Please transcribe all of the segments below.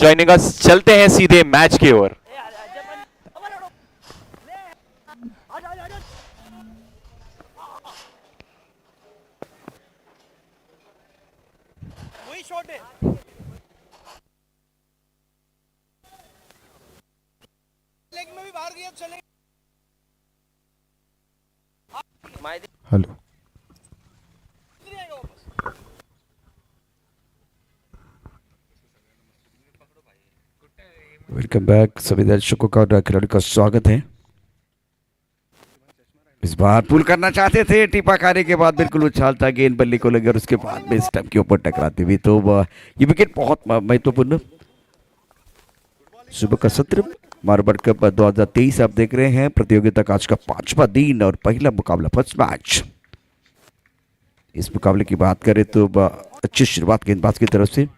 Joining us. चलते हैं सीधे मैच की ओर। वही शॉट है। लेग में भी बाहर गया चले। Hello, welcome back. सभी दर्शकों का और खिलाड़ी का स्वागत है। इस बार पुल करना चाहते थे, टीपा खाने के बाद बिल्कुल उछालता गेंद बल्ली को लगे और उसके बाद में स्टंप के ऊपर टकराती हुई, तो ये विकेट बहुत महत्वपूर्ण। सुबह का सत्र मारवाड़ कप 2023 आप देख रहे हैं। प्रतियोगिता का आज का 5वां दिन और पहला मुकाबला, फर्स्ट मैच। इस मुकाबले की बात करें तो अच्छी शुरुआत गेंदबाज की तरफ से।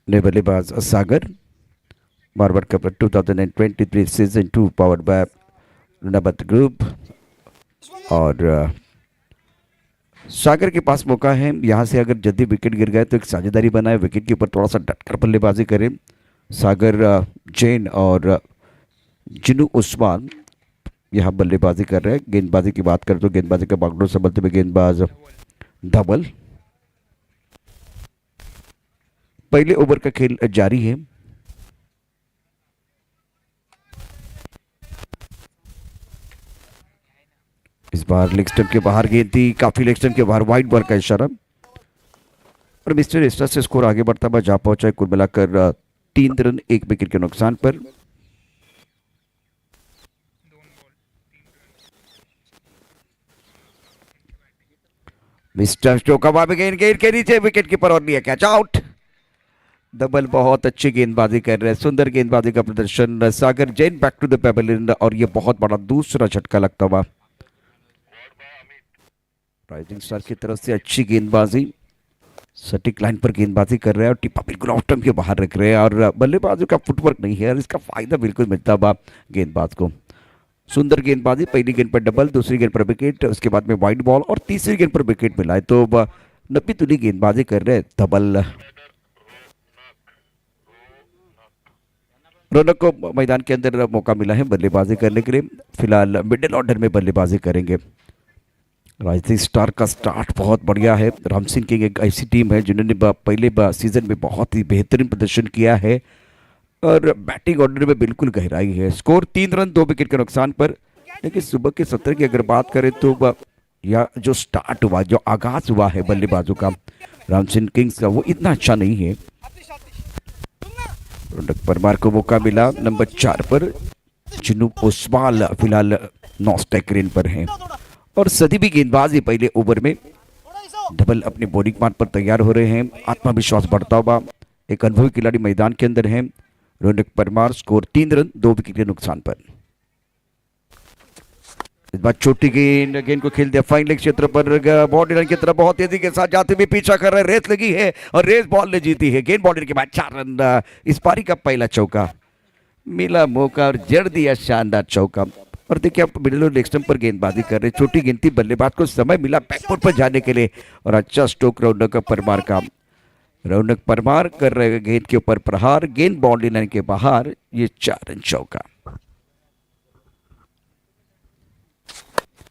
नए बल्लेबाज Sagar, Marwar cup 2023 season 2 powered by Lunabat group. और सागर के पास मौका है, यहाँ से अगर जल्दी विकेट गिर गए तो एक साझेदारी बनाए, विकेट के ऊपर थोड़ा सा डटकर बल्लेबाजी करें। सागर जैन और जिनू उस्मान यहाँ बल्लेबाजी कर रहे हैं। गेंदबाजी की बात करें तो गेंदबाजी का बागडोर संभलते हुए गेंदबाज धवल। पहले ओवर का खेल जारी है। इस बार लेग स्टंप के बाहर गेंद थी, काफी लेग स्टंप के बाहर, वाइड बॉल का इशारा और मिस्टर एक्स्ट्रा से स्कोर आगे बढ़ता हुआ जा पहुंचा है। कुल मिलाकर 3 रन 1 विकेट के नुकसान पर। मिस्टर स्टोका गेंद के नीचे विकेट कीपर और लिया कैच आउट। डबल बहुत अच्छी गेंदबाजी कर रहे हैं, सुंदर गेंदबाजी का प्रदर्शन Sagar Jain. Back to the pavilion और ये बहुत बड़ा दूसरा झटका लगता हुआ। राइजिंग स्टार की तरफ से अच्छी गेंदबाजी, सटीक लाइन पर गेंदबाजी कर रहे हैं और टिप्पा बिल्कुल ऑफ स्टंप के बाहर रख रहे हैं और बल्लेबाजों का फुटवर्क नहीं है और इसका फायदा बिल्कुल मिलता हुआ गेंदबाज को। सुंदर गेंदबाजी, पहली गेंद पर डबल, दूसरी गेंद पर विकेट, उसके बाद में वाइड बॉल और तीसरी गेंद पर विकेट मिला है। तो नब्बी तुली गेंदबाजी कर रहे हैं धवल। रौनक को मैदान के अंदर मौका मिला है बल्लेबाजी करने के लिए। फिलहाल मिडिल ऑर्डर में बल्लेबाजी करेंगे। राइजिंग स्टार का स्टार्ट बहुत बढ़िया है। राम सिंह की एक ऐसी टीम है जिन्होंने पहले सीजन में बहुत ही बेहतरीन प्रदर्शन किया है और बैटिंग ऑर्डर में बिल्कुल गहराई है। स्कोर 3 रन 2 विकेट के नुकसान पर। लेकिन सुबह के सत्र की अगर बात करें तो या जो स्टार्ट हुआ, जो आगाज हुआ है बल्लेबाजों का राम सिंह किंग्स का, वो इतना अच्छा नहीं है। रौनक परमार को मौका मिला नंबर 4 पर। जिनू उस्मान फिलहाल नॉन स्ट्राइक रेन पर हैं और सदी भी गेंदबाजी पहले ओवर में। डबल अपने बॉलिंग मार्ग पर तैयार हो रहे हैं, आत्मविश्वास बढ़ता हुआ। एक अनुभवी खिलाड़ी मैदान के अंदर है। रौनक परमार, स्कोर 3 रन 2 विकेट के नुकसान पर। इस बार छोटी गेंद को खेल दिया फाइन लेग क्षेत्र पर। बॉडी लाइन की तरफ बहुत तेजी के साथ जाते हुए पीछा कर रहे, रेस लगी है और रेस बॉल ने जीती है। गेंद बॉडी के बाद 4 रन। इस पारी का पहला चौका मिला मौका और जड़ दिया शानदार चौका। और देखिए आप मिडिल लेग स्टंप पर गेंदबाजी कर रहे, छोटी गिनती बल्लेबाज को समय मिला बैकफुट पर जाने के लिए और अच्छा स्ट्रोक रौनक परमार का। रौनक परमार कर रहे गेंद के ऊपर प्रहार, गेंद बाउंड्री लाइन के बाहर, ये 4 रन चौका।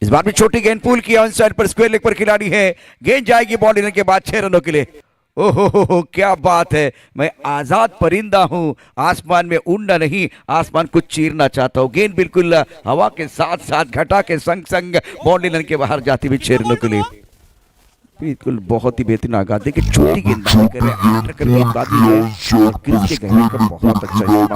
इस बार भी छोटी गेंद पुल किया ऑन साइड पर, स्क्वायर लेग पर खिलाड़ी है, गेंद जाएगी बाउंड्री लाइन के बाद 6 रनों के लिए। ओहो क्या बात है, मैं आजाद परिंदा हूं, आसमान में उड़ना नहीं, आसमान को चीरना चाहता हूं। गेंद बिल्कुल हवा के साथ साथ घटा के संग संग बाउंड्री लाइन के बाहर जाती हुई 6 रनों के लिए। बिल्कुल बहुत ही बेहतरीन आगाज। देखिए छोटी गेंदबाजी कर रहे हैं, गेंदबाजी है और क्रीज के गहरे पर बहुत अच्छा इस्तेमाल।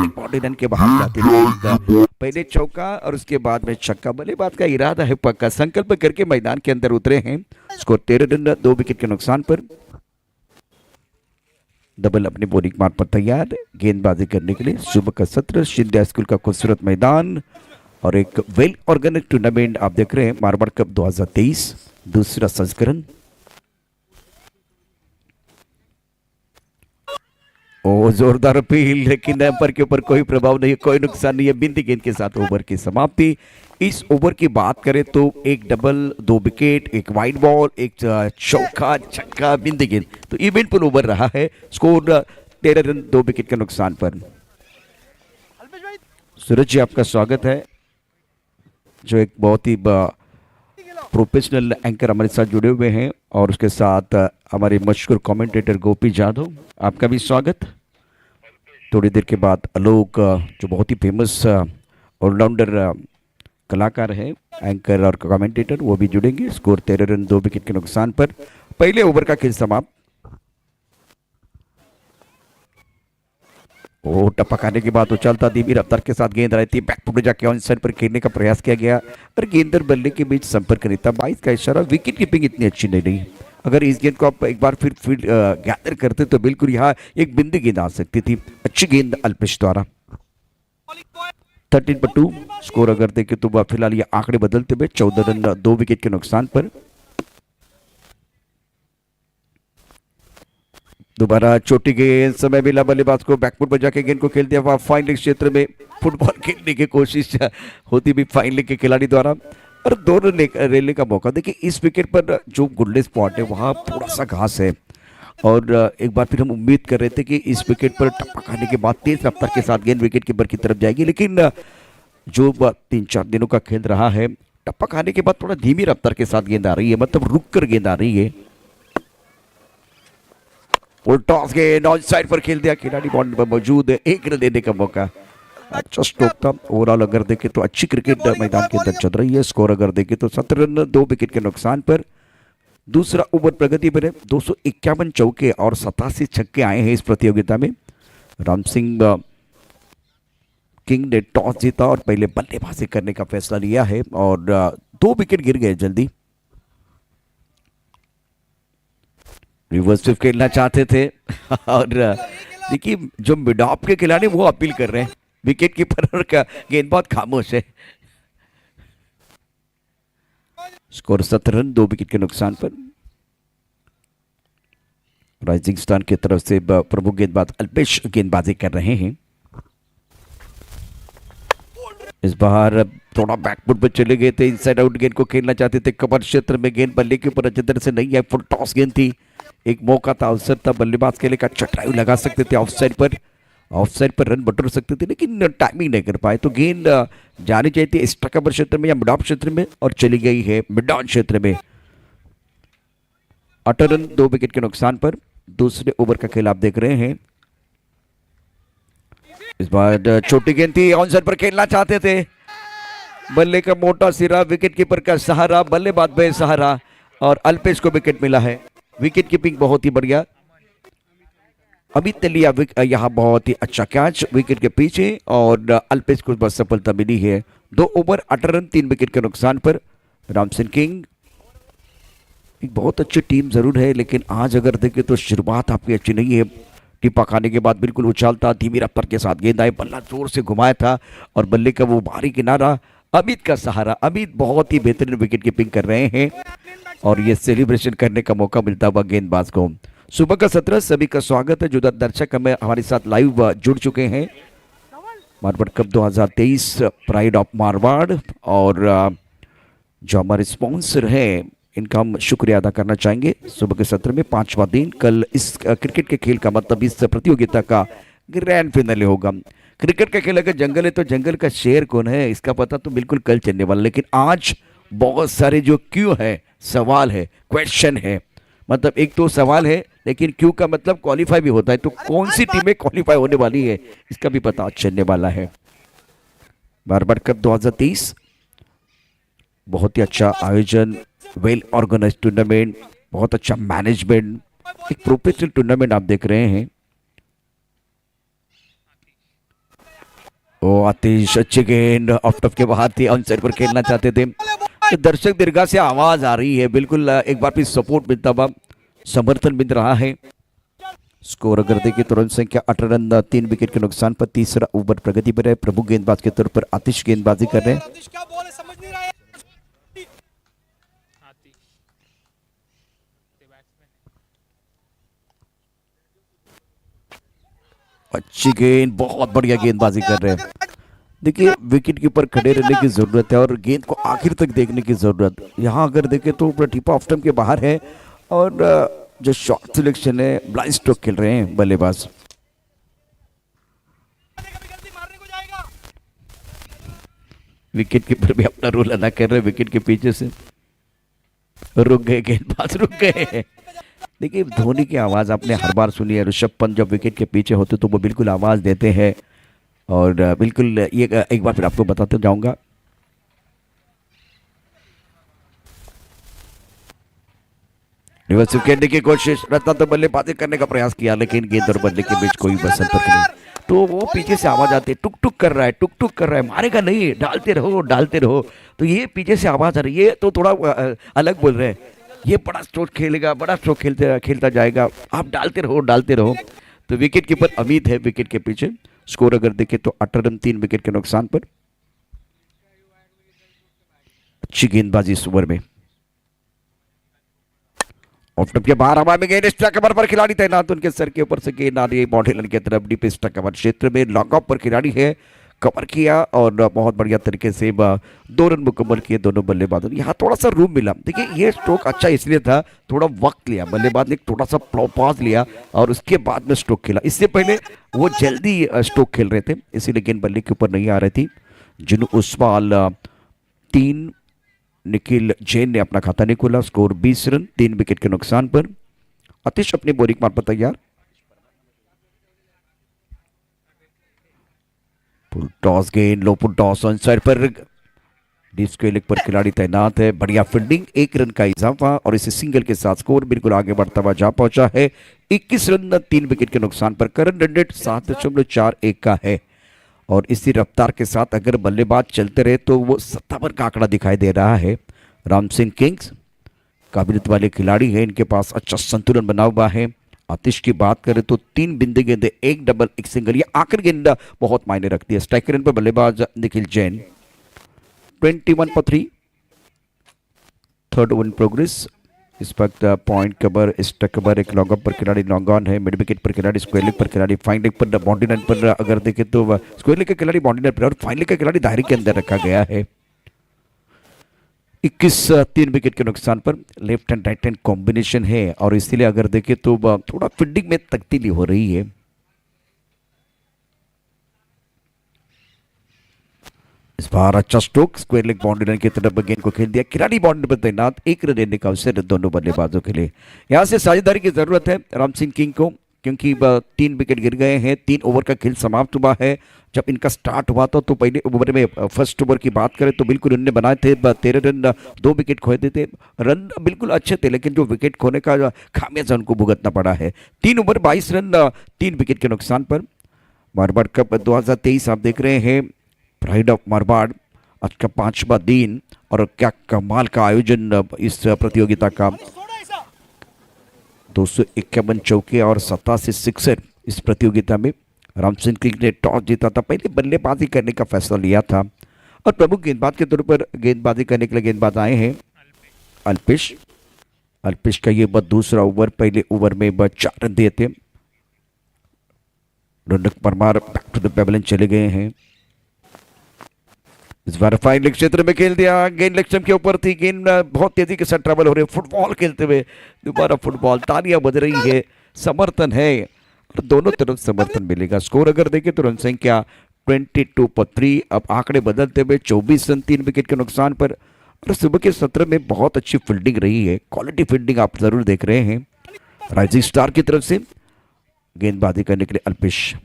बाउंड्री लाइन के बाहर जाती हुई पहले चौका और उसके बाद में छक्का। बल्लेबाज का इरादा है पक्का, संकल्प करके मैदान के अंदर उतरे हैं। स्कोर 13 रन 2 विकेट के नुकसान पर। डबल अपने बॉलिंग मार्ग पर तैयार गेंदबाजी करने के लिए। सुबह का सत्र शिंदे स्कूल का खूबसूरत मैदान और एक वेल ऑर्गेनाइज्ड टूर्नामेंट आप देख रहे हैं, मारवाड़ कप 2023 दूसरा संस्करण। ओ जोरदार अपील, लेकिन अंपायर के ऊपर कोई प्रभाव नहीं, कोई नुकसान नहीं है। बिंदी गेंद के साथ ओवर की समाप्ति। इस ओवर की बात करें तो एक डबल, 2 विकेट, एक वाइड बॉल, एक चौका, छक्का, बिंदी गेंद, तो इवेंटफुल ओवर रहा है। स्कोर 13 रन 2 विकेट के नुकसान पर। अल्पेश भाई सूरज जी, आपका स्वागत है, जो एक बहुत ही प्रोफेशनल एंकर हमारे साथ जुड़े हुए हैं, और उसके साथ हमारे मशहूर कमेंटेटर गोपी जाधव, आपका भी स्वागत। थोड़ी देर के बाद आलोक, जो बहुत ही फेमस ऑलराउंडर कलाकार है, एंकर और कमेंटेटर, वो भी जुड़ेंगे। स्कोर 13 रन 2 विकेट के नुकसान पर। पहले ओवर का खेल समाप्त। ओ टपक आने के बाद उछलता धीमी रफ्तार के साथ गेंद रहती है, बैकफुट में जाके ऑन साइड पर खेलने का प्रयास किया गया, पर गेंदर बल्ले के बीच संपर्क नहीं था। 22 का इशारा। विकेट कीपिंग इतनी अच्छी नहीं रही। अगर इस गेंद को आप एक बार फिर गैदर करते तो बिल्कुल यहाँ एक बिंदी गेंद आ सकती थी। अच्छी गेंद अल्पेश द्वारा। 13 पर 2 स्कोर अगर देखें तो फिलहाल ये आंकड़े बदलते हुए 14 रन 2 विकेट के नुकसान पर। दोबारा छोटी गेंद, समय मिला बल्लेबाज को, बैकफुट पर जाके गेंद को खेल दिया वहां फाइन लेग क्षेत्र में। फुटबॉल खेलने की कोशिश होती भी फाइन लेग के खिलाड़ी द्वारा, और दोनों रेलने का मौका। देखिए इस विकेट पर जो गुल्ले स्पॉट है वहां थोड़ा सा घास है, और एक बार फिर हम उम्मीद कर रहे थे कि इस विकेट पर टप्पा खाने के बाद तेज रफ्तार के साथ गेंद विकेट कीपर की तरफ जाएगी, लेकिन जो 3-4 दिनों का खेल रहा है, टप्पा खाने के बाद थोड़ा धीमी रफ्तार के साथ गेंद आ रही है, मतलब रुक कर गेंद आ रही है। और टॉस गेंद ऑन साइड पर खेल दिया, खिलाड़ी बाउंड्री पर मौजूद है, 1 रन देने का मौका। अच्छा स्ट्रोक था। ओवरऑल अगर देखें तो अच्छी क्रिकेट मैदान के अंदर चल रही है। स्कोर अगर देखें तो 17 रन 2 विकेट के नुकसान पर। दूसरा ओवर प्रगति पर है। 251 चौके और 87 छक्के आए हैं इस प्रतियोगिता में। राम सिंह किंग ने टॉस जीता और पहले बल्लेबाजी करने का फैसला लिया है, और 2 विकेट गिर गए जल्दी। रिवर्स स्विप खेलना चाहते थे और देखिए जो मिड ऑफ के खिलाड़ी वो अपील कर रहे हैं, विकेट कीपर का गेंदबाज खामोश है। स्कोर 17 रन 2 विकेट के नुकसान पर। राइजिंग स्टार की तरफ से प्रमुख गेंदबाज अल्पेश गेंदबाजी कर रहे हैं। इस बार थोड़ा बैकफुट पर चले गए थे, इनसाइड आउट गेंद को खेलना चाहते थे। कवर क्षेत्र में गेंद बल्ले के ऊपर अच्छी तरह से नहीं आई, फुल टॉस गेंद थी। एक मौका था, अवसर था बल्लेबाज के लिए का चटराई लगा सकते थे ऑफसाइड पर रन बटोर सकते थे, लेकिन टाइमिंग नहीं कर पाए। तो गेंद जानी चाहिए थी एक्स्ट्रा कवर क्षेत्र में या मिड ऑफ क्षेत्र में, और चली गई है मिड ऑन क्षेत्र में। 18 रन 2 विकेट के नुकसान पर। दूसरे ओवर का खेल आप देख रहे हैं। इस बार छोटी गेंद थी, ऑन साइड पर खेलना चाहते थे, बल्ले का मोटा सिरा, विकेट कीपर का सहारा, बल्लेबाज बेसहारा, और अल्पेश को विकेट मिला है। विकेट कीपिंग बहुत ही बढ़िया। अभी तलिया यहाँ बहुत ही अच्छा कैच विकेट के पीछे, और अल्पेश को बस सफलता मिली है। 2 ओवर 18 रन 3 विकेट के नुकसान पर। राम सिंह किंग एक बहुत अच्छी टीम जरूर है, लेकिन आज अगर देखें तो शुरुआत आपकी अच्छी नहीं है। टिप्पा खाने के बाद बिल्कुल उछालता धीमी रफ्तार के साथ गेंद आए, बल्ला जोर से घुमाया था, और बल्ले का वो भारी किनारा अमित का सहारा। अमित बहुत ही बेहतरीन विकेट कीपिंग कर रहे हैं, और ये सेलिब्रेशन करने का मौका मिलता हुआ गेंदबाज को। सुबह का 17 सभी का स्वागत है। जो दर्शक हमें हमारे साथ लाइव जुड़ चुके हैं। Marwar cup 2023 pride of Marwar, और जो हमारे स्पॉन्सर हैं इनका हम शुक्रिया अदा करना चाहेंगे। सुबह के सत्र में 5वां दिन, कल इस क्रिकेट के खेल का मतलब इस प्रतियोगिता का ग्रैंड फाइनल होगा। क्रिकेट का खेल अगर जंगल है तो जंगल का शेर कौन है इसका पता तो बिल्कुल कल चलने वाला, लेकिन आज बहुत सारे जो क्यों है, सवाल है, क्वेश्चन है। मतलब एक तो सवाल है, लेकिन क्यों का मतलब क्वालिफाई भी होता है, तो कौन सी टीमें क्वालिफाई होने वाली है इसका भी पता चलने वाला है। मारवाड़ कप 2023 बहुत ही अच्छा आयोजन, वेल ऑर्गेनाइज्ड टूर्नामेंट, बहुत अच्छा मैनेजमेंट, एक प्रोफेशनल टूर्नामेंट आप देख रहे हैं। ओ आतिश अच्छी गेंद ऑफ टॉप के बाहर थी, ऑन साइड पर खेलना चाहते थे। तो दर्शक दीर्घा से आवाज आ रही है, बिल्कुल एक बार फिर सपोर्ट मिलता हुआ, समर्थन मिल रहा है। स्कोर अगर देखिए तो रन संख्या 18 रन 3 विकेट के नुकसान पर। तीसरा ओवर प्रगति पर है। प्रभु गेंदबाज के तौर पर आतिश गेंदबाजी कर रहे हैं। आतिश क्या बॉल है समझ नहीं रहा है। अच्छी गेंद, बहुत बढ़िया गेंदबाजी कर रहे हैं। देखिए विकेट कीपर खड़े रहने की जरूरत है और गेंद को आखिर तक देखने की जरूरत। यहाँ अगर देखें तो टिप ऑफ स्टंप के बाहर है और जो शॉट सिलेक्शन है, ब्लाइंड स्ट्रोक खेल रहे हैं बल्लेबाज। गलती मारने को जाएगा। विकेट कीपर भी अपना रोल अदा कर रहे हैं। विकेट के पीछे से रुक गए गेंदबाज, रुक गए। देखिए धोनी की आवाज आपने हर बार सुनी है। ऋषभ पंत जब विकेट के पीछे होते तो वो बिल्कुल आवाज देते हैं और बिल्कुल ये एक बार फिर आपको बताते जाऊंगा। रिवर्स खेलने की कोशिश, रत्ना तो बल्लेबाजी करने का प्रयास किया लेकिन गेंद और बल्ले के बीच कोई वसन तक नहीं। तो वो पीछे से आवाज आती है, टुक टुक कर रहा है, टुक टुक कर रहा है, मारेगा नहीं, डालते रहो डालते रहो। तो ये पीछे से आवाज आ रही है, ये तो थोड़ा अलग बोल रहे हैं, ये बड़ा स्ट्रोक खेलेगा, बड़ा स्ट्रोक खेलता जाएगा, आप डालते रहो डालते रहो। तो विकेट कीपर अमित है विकेट के पीछे। स्कोर अगर देखें तो 18 रन 3 विकेट के नुकसान पर। अच्छी गेंदबाजी इस ओवर में। ऑफ स्टंप के बाहर हवा में गेंद, स्ट्राइक कवर पर खिलाड़ी तैनात, उनके सर के ऊपर से गेंद आ रही है बॉडी लाइन की तरफ। डीप स्ट्राइक कवर क्षेत्र में लॉन्ग ऑफ पर खिलाड़ी है, कवर किया और बहुत बढ़िया तरीके से 2 रन मुकम्मल किए दोनों बल्लेबाजों ने। यहाँ थोड़ा सा रूम मिला। देखिए ये स्ट्रोक अच्छा इसलिए था, थोड़ा वक्त लिया बल्लेबाज ने, थोड़ा सा पॉज लिया और उसके बाद में स्ट्रोक खेला। इससे पहले वो जल्दी स्ट्रोक खेल रहे थे, इसीलिए गेंद बल्ले के ऊपर नहीं आ रही थी। जिन्हू उस्वाल 3, निखिल जैन ने अपना खाता नहीं खोला। स्कोर 20 रन 3 विकेट के नुकसान पर। आतिश अपने बोरिंग मार पर तैयार। फुल टॉस गेंद, लो फुल टॉस ऑन साइड पर, डीप स्क्वायर लेग पर खिलाड़ी तैनात है। बढ़िया फील्डिंग, 1 रन का इजाफा और इसे सिंगल के साथ स्कोर बिल्कुल आगे बढ़ता हुआ जा पहुंचा है। 21 रन 3 विकेट के नुकसान पर। करंट रन रेट 7.41 का है और इसी रफ्तार के साथ अगर बल्लेबाज चलते रहे तो वो 57 का आंकड़ा दिखाई दे रहा है। राम सिंह किंग्स काबिलियत वाले खिलाड़ी हैं, इनके पास अच्छा संतुलन बना हुआ है। आतिश की बात करें तो 3 बिंदे गेंदे, 1 डबल 1 सिंगल, ये आखिर गेंद बहुत मायने रखती है। स्ट्राइक रेट पर बल्लेबाज Nikhil Jain 21 third over in progress. इस वक्त पॉइंट कवर, स्ट्राइक कवर, एक लॉन्ग ऑफ पर खिलाड़ी लॉन्ग ऑन है, मिड विकेट पर खिलाड़ी, स्क्वायर लेग पर खिलाड़ी, फाइन लेग पर बाउंड्री लाइन पर अगर देखें तो स्क्वायर लेग का खिलाड़ी बाउंड्री लाइन पर और फाइन लेग का खिलाड़ी दायरे के अंदर रखा गया है। 21 3 विकेट के नुकसान पर। Left and right hand combination है और इसीलिए अगर देखें तो थोड़ा फील्डिंग में तब्दीली हो रही है। इस बार अच्छा stroke, square leg boundary line की तरफ गेंद को खेल दिया, खिलाड़ी बाउंड्री पर तैनात। 1 रन देने का अवसर दोनों बल्लेबाजों के लिए। यहां से साझेदारी की जरूरत है राम सिंह किंग को, क्योंकि 3 विकेट गिर गए हैं। 3 ओवर का खेल समाप्त हुआ है। जब इनका स्टार्ट हुआ था तो पहले ओवर में फर्स्ट ओवर की बात करें तो बिल्कुल उन्होंने बनाए थे 13 रन, 2 विकेट खोए थे। रन बिल्कुल अच्छे थे लेकिन जो विकेट खोने का खामियाजा उनको भुगतना पड़ा है। 3 ओवर 22 रन 3 विकेट के नुकसान पर। मारवाड़ कप 2023 आप देख रहे हैं, प्राइड ऑफ मारवाड़, आज का 5वां दिन और क्या कमाल का आयोजन इस प्रतियोगिता का। 251 चौके और 87 सिक्सर इस प्रतियोगिता में। राम सिंह किंग ने टॉस जीता था, पहले बल्लेबाजी करने का फैसला लिया था और प्रमुख गेंदबाज के तौर पर गेंदबाजी करने के लिए गेंदबाज आए हैं अल्पेश। अल्पेश का ये दूसरा ओवर, पहले ओवर में 4 रन दिए थे। Raunak Parmar back to the pavilion चले गए हैं। इस बार फाइन लेग क्षेत्र में खेल दिया, गेंद लेग स्टंप के ऊपर थी, गेंद बहुत तेजी के साथ ट्रैवल हो रहे, फुटबॉल खेलते हुए दोबारा फुटबॉल, तालियां बज रही है, समर्थन है और दोनों तरफ समर्थन मिलेगा। स्कोर अगर देखें तो रन संख्या 22 अब आंकड़े बदलते हुए 24 रन 3 विकेट के नुकसान पर। और सुबह के सत्र में बहुत अच्छी फील्डिंग रही है, क्वालिटी फील्डिंग आप जरूर देख रहे हैं राइजिंग स्टार की तरफ से। गेंदबाजी करने के लिए अल्पेश,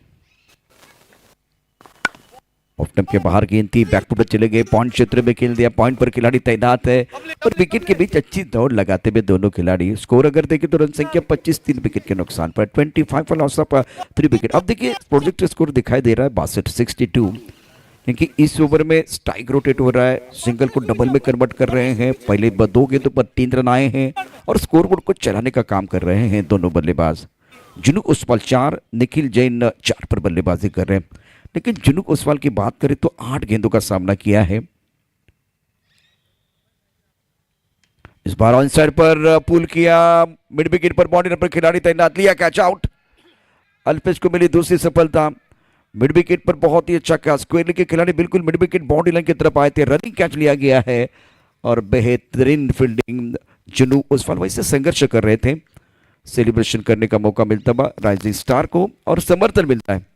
ऑफ स्टंप के बाहर गेंद थी, बैकफुट चले गए, पॉइंट क्षेत्र में खेल दिया, पॉइंट पर खिलाड़ी तैनात है और विकेट के बीच अच्छी दौड़ लगाते हुए दोनों खिलाड़ी। स्कोर अगर देखें तो रन संख्या 25 3 विकेट के नुकसान पर। 25 फॉर लॉस ऑफ 3 विकेट। अब देखिए प्रोजेक्ट स्कोर दिखाई दे रहा है 62 क्योंकि इस ओवर में स्ट्राइक रोटेट हो रहा है, सिंगल को डबल में कन्वर्ट कर रहे हैं। पहले 2 गेंदों पर 3 रन आए हैं और स्कोरबोर्ड को चलाने का काम कर रहे हैं दोनों बल्लेबाज। जिन्हू उस्वाल 4, निखिल जैन 4 पर बल्लेबाजी कर रहे हैं। लेकिन जिन्हू ओसवाल की बात करें तो 8 गेंदों का सामना किया है। इस बार ऑन साइड पर पुल किया, मिड विकेट पर बाउंड्री पर खिलाड़ी तैनात, लिया कैच आउट। अल्पेश को मिली दूसरी सफलता। मिड विकेट पर बहुत ही अच्छा कैच, स्क्वेयर के खिलाड़ी बिल्कुल मिड विकेट बाउंड्री लाइन की तरफ आए थे, रनिंग कैच लिया गया है और बेहतरीन फील्डिंग। जुनू उस्मान वैसे संघर्ष कर रहे थे, सेलिब्रेशन करने का मौका मिलता हुआ राइजिंग स्टार को और समर्थन मिलता है।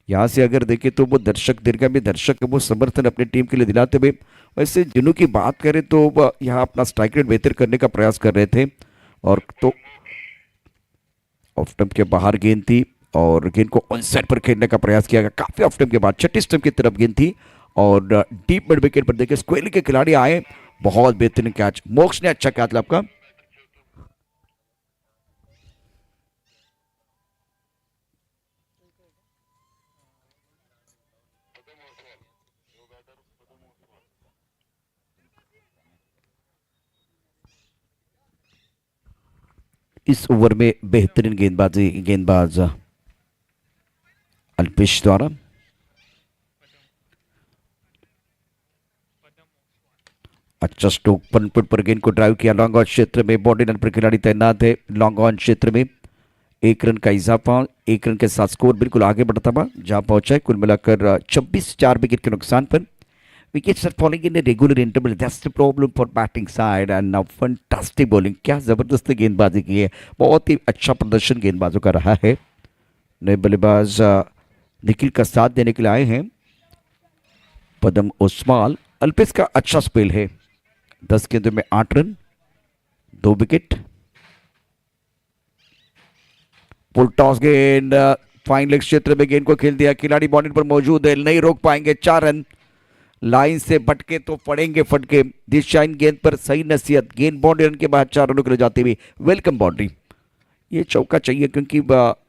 यहाँ से अगर देखें तो वो दर्शक, दीर्घा में दर्शक वो समर्थन अपनी टीम के लिए दिलाते हुए, वैसे जुनू की बात करें तो वह यहाँ अपना स्ट्राइक रेट बेहतर करने का प्रयास कर रहे थे और तो ऑफ स्टंप के बाहर गेंद थी और गेंद को ऑन साइड पर खेलने का प्रयास किया गया। काफी ऑफ स्टंप के बाद छठी स्टंप की तरफ गेंद थी और डीप मिड विकेट पर देखिए स्क्वेयर के खिलाड़ी आए, बहुत बेहतरीन कैच, मोक्ष ने अच्छा कैच लिया आपका। इस ओवर में बेहतरीन गेंदबाज अल्पेश द्वारा अच्छा स्ट्रोक, पनपुट पर गेंद को ड्राइव किया। लॉन्ग ऑन क्षेत्र में बॉडी लाइन पर खिलाड़ी तैनात है। लॉन्ग ऑन क्षेत्र में 1 रन का इजाफा, 1 रन के साथ स्कोर बिल्कुल आगे बढ़ता हुआ जहां पहुंचा है। कुल मिलाकर 26 4 विकेट के नुकसान पर। Wickets are falling in a regular interval. That's the problem for batting side. And now fantastic bowling. क्या जबरदस्त गेंदबाजी की है, बहुत ही अच्छा प्रदर्शन गेंदबाजों का रहा है। नए बल्लेबाज निखिल का साथ देने के लिए आए हैं पदम ओसवाल। अल्पेश का अच्छा स्पेल है, 10 गेंदों में 8 रन, 2 विकेट। फुल टॉस गेंद, फाइन लेग क्षेत्र में गेंद को खेल दिया, खिलाड़ी बाउंड्री पर मौजूद है, नहीं रोक पाएंगे। 4 रन, लाइन से भटके तो पड़ेंगे फटके। दिशाइन गेंद पर सही नसीहत, गेंद बाउंड्री रन के बाद 4 रनों के लिए जाती हुई वेलकम बाउंड्री। ये चौका चाहिए क्योंकि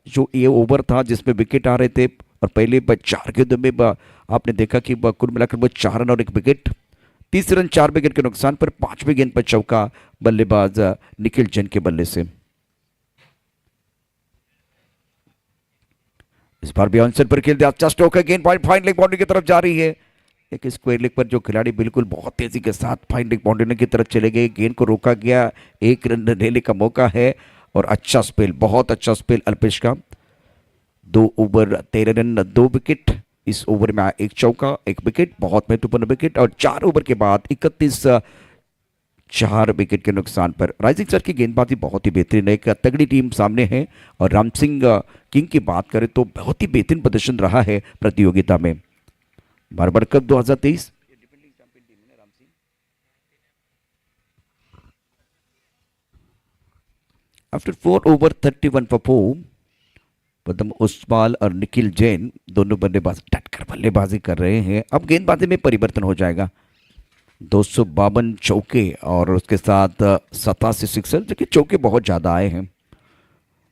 जो ये ओवर था जिसमें विकेट आ रहे थे और पहले 4 गेंदों में आपने देखा कि कुल मिलाकर वो 4 रन और 1 विकेट। 30 रन 4 विकेट के नुकसान पर 5वीं गेंद पर चौका बल्लेबाज निखिल जैन के बल्ले से। इस बार भी आंसर पर खेल दिया, अच्छा स्ट्रोक है, गेंद फाइन लेग बाउंड्री की तरफ जा रही है। एक स्क्वायर लेग पर जो खिलाड़ी बिल्कुल बहुत तेजी के साथ फाइन लेग बाउंड्री की तरफ चले गए, गेंद को रोका गया, 1 रन लेने का मौका है और अच्छा स्पेल, बहुत अच्छा स्पेल अल्पेश का। 2 ओवर 13 रन 2 विकेट। इस ओवर में 1 चौका 1 विकेट, बहुत महत्वपूर्ण विकेट। और 4 ओवर के बाद 31 4 विकेट के नुकसान पर। राइजिंग स्टार की गेंदबाजी बहुत ही बेहतरीन है, एक तगड़ी टीम सामने है और राम सिंह किंग की बात करें तो बहुत ही बेहतरीन प्रदर्शन रहा है प्रतियोगिता में। Barber cup 2023 after 4 over 31 for 4, पदम ओसवाल और निखिल जैन दोनों बल्लेबाज डटकर बल्लेबाजी कर रहे हैं। अब गेंदबाजी में परिवर्तन हो जाएगा। 252 चौके और उसके साथ 87 सिक्सर, जो कि चौके बहुत ज़्यादा आए हैं।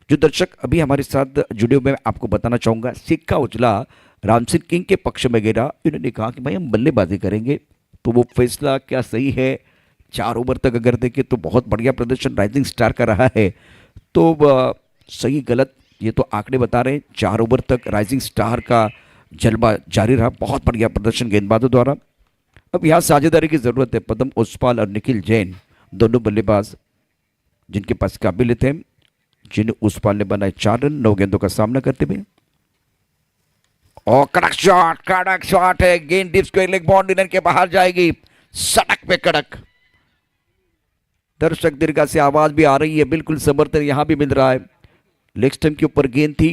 जो दर्शक अभी हमारे साथ जुड़े हुए, मैं आपको बताना चाहूँगा, सिक्का उछला राम सिंह किंग के पक्ष में गिरा। इन्होंने कहा कि भाई हम बल्लेबाजी करेंगे, तो वो फैसला क्या सही है? 4 ओवर तक अगर देखें तो बहुत बढ़िया प्रदर्शन राइजिंग स्टार का रहा है। तो सही गलत ये तो आंकड़े बता रहे हैं। 4 ओवर तक राइजिंग स्टार का जलवा जारी रहा, बहुत बढ़िया प्रदर्शन गेंदबाजों द्वारा। अब यहाँ साझेदारी की जरूरत है। पदम ओसवाल और निखिल जैन दोनों बल्लेबाज जिनके पास काबिलियत है। जिन ओसवाल ने बनाए 4 रन 9 गेंदों का सामना करते हुए। और कड़क शॉट है, गेंद डिप स्क्वायर लेग बाउंड्री के बाहर जाएगी, सड़क पे कड़क। दर्शक दीर्घा से आवाज भी आ रही है, बिल्कुल समर्थन यहां भी मिल रहा है। लेग स्टंप के ऊपर गेंद थी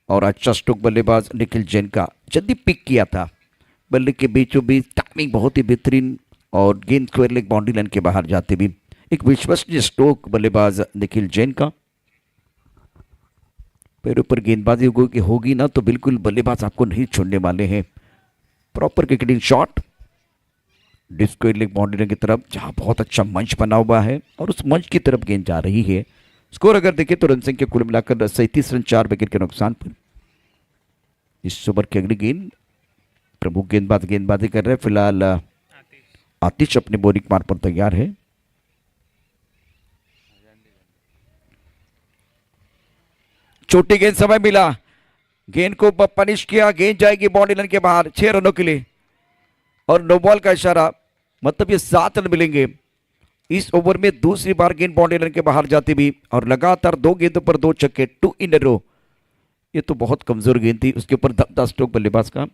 और अच्छा स्ट्रोक बल्लेबाज निखिल जैन का जल्दी पिक किया था, बल्ले के बीचों बीच, टाइमिंग बहुत ही बेहतरीन और गेंद स्क्वायर लेग बाउंड्री लाइन के बाहर जाते भी। एक विश्वसनीय स्ट्रोक बल्लेबाज निखिल जैन का। पैरों पर गेंदबाजी होगी ना तो बिल्कुल बल्लेबाज आपको नहीं छोड़ने वाले हैं। Proper cricketing shot disco leg boundary की तरफ, जहां बहुत अच्छा मंच बना हुआ है और उस मंच की तरफ गेंद जा रही है। स्कोर अगर देखें तो रन संख्या कुल मिलाकर 37 रन 4 विकेट के नुकसान पर। इस ओवर की अगली गेंद प्रमुख गेंदबाजी कर रहे हैं फिलहाल आतिश अपने बॉलिंग मार पर तैयार है। छोटी गेंद समय मिला, गेंद को पनिश किया, गेंद जाएगी बाउंड्री लाइन के बाहर 6 रनों के लिए और नो बॉल का इशारा, मतलब ये 7 रन मिलेंगे। इस ओवर में दूसरी बार गेंद बाउंड्री लाइन के बाहर जाती भी और लगातार 2 गेंदों पर 2 छक्के, 2 इन अ रो। ये तो बहुत कमजोर गेंद थी, उसके ऊपर दबदा स्ट्रोक बल्लेबाज का।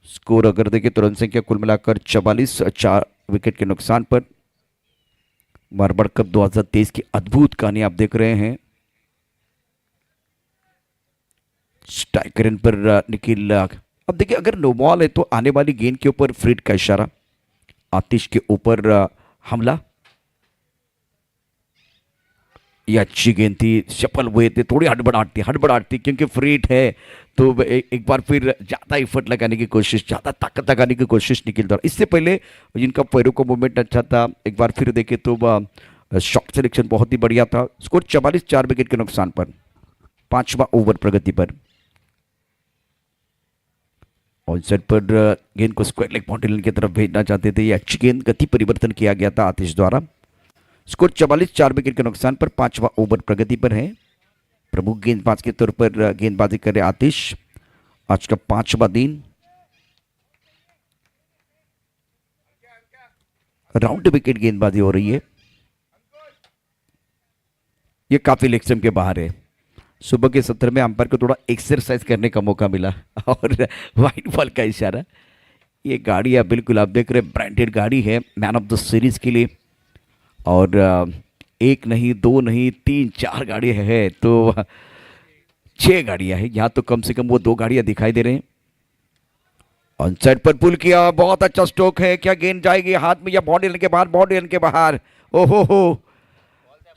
स्कोर अगर देखें तो रन संख्या कुल मिलाकर 44, 4 विकेट के नुकसान पर। मारवाड़ कप 2023 की अद्भुत कहानी आप देख रहे हैं। स्ट्राइक रेन पर निखिल, अब देखिए अगर नो बॉल है तो आने वाली गेंद के ऊपर फ्रीड का इशारा, आतिश के ऊपर हमला। ये अच्छी गेंद थी, सफल हुए थे, थोड़ी हड़बड़ाहट थी क्योंकि फ्रीड है तो एक बार फिर ज्यादा एफर्ट लगाने की कोशिश, ज्यादा ताकत लगाने की कोशिश निखिल द्वारा। इससे पहले जिनका पैरों का मूवमेंट अच्छा था, एक बार फिर देखे तो शॉट सिलेक्शन बहुत ही बढ़िया था। स्कोर 44, 4 विकेट के नुकसान पर। 5वां ओवर प्रगति पर। ऑन साइड पर गेंद को स्क्वायर लेग बाउंड्री लाइन की तरफ भेजना चाहते थे। ये अच्छी गेंद, गति परिवर्तन किया गया था आतिश द्वारा। स्कोर 44, 4 विकेट के नुकसान पर। 5वां ओवर प्रगति पर है। प्रमुख गेंदबाज के तौर पर गेंदबाजी कर रहे आतिश। आज का 5वां दिन। राउंड विकेट गेंदबाजी हो रही है। ये काफी लेग स्टंप के बाहर है। सुबह के सत्र में अंपायर को थोड़ा एक्सरसाइज करने का मौका मिला और वाइड बॉल का इशारा। ये गाड़ी है बिल्कुल आप देख रहे हैं, ब्रांडेड गाड़ी है मैन ऑफ द सीरीज के लिए। और एक नहीं, दो नहीं, 3-4 गाड़ियाँ है तो 6 गाड़ियाँ हैं। यहाँ तो कम से कम वो 2 गाड़ियाँ दिखाई दे रहे हैं। ऑन साइड पर पुल किया, बहुत अच्छा स्ट्रोक है। क्या गेंद जाएगी हाथ में या बाउंड्री लाइन के बाहर? बाउंड्री लाइन के बाहर। ओहो हो,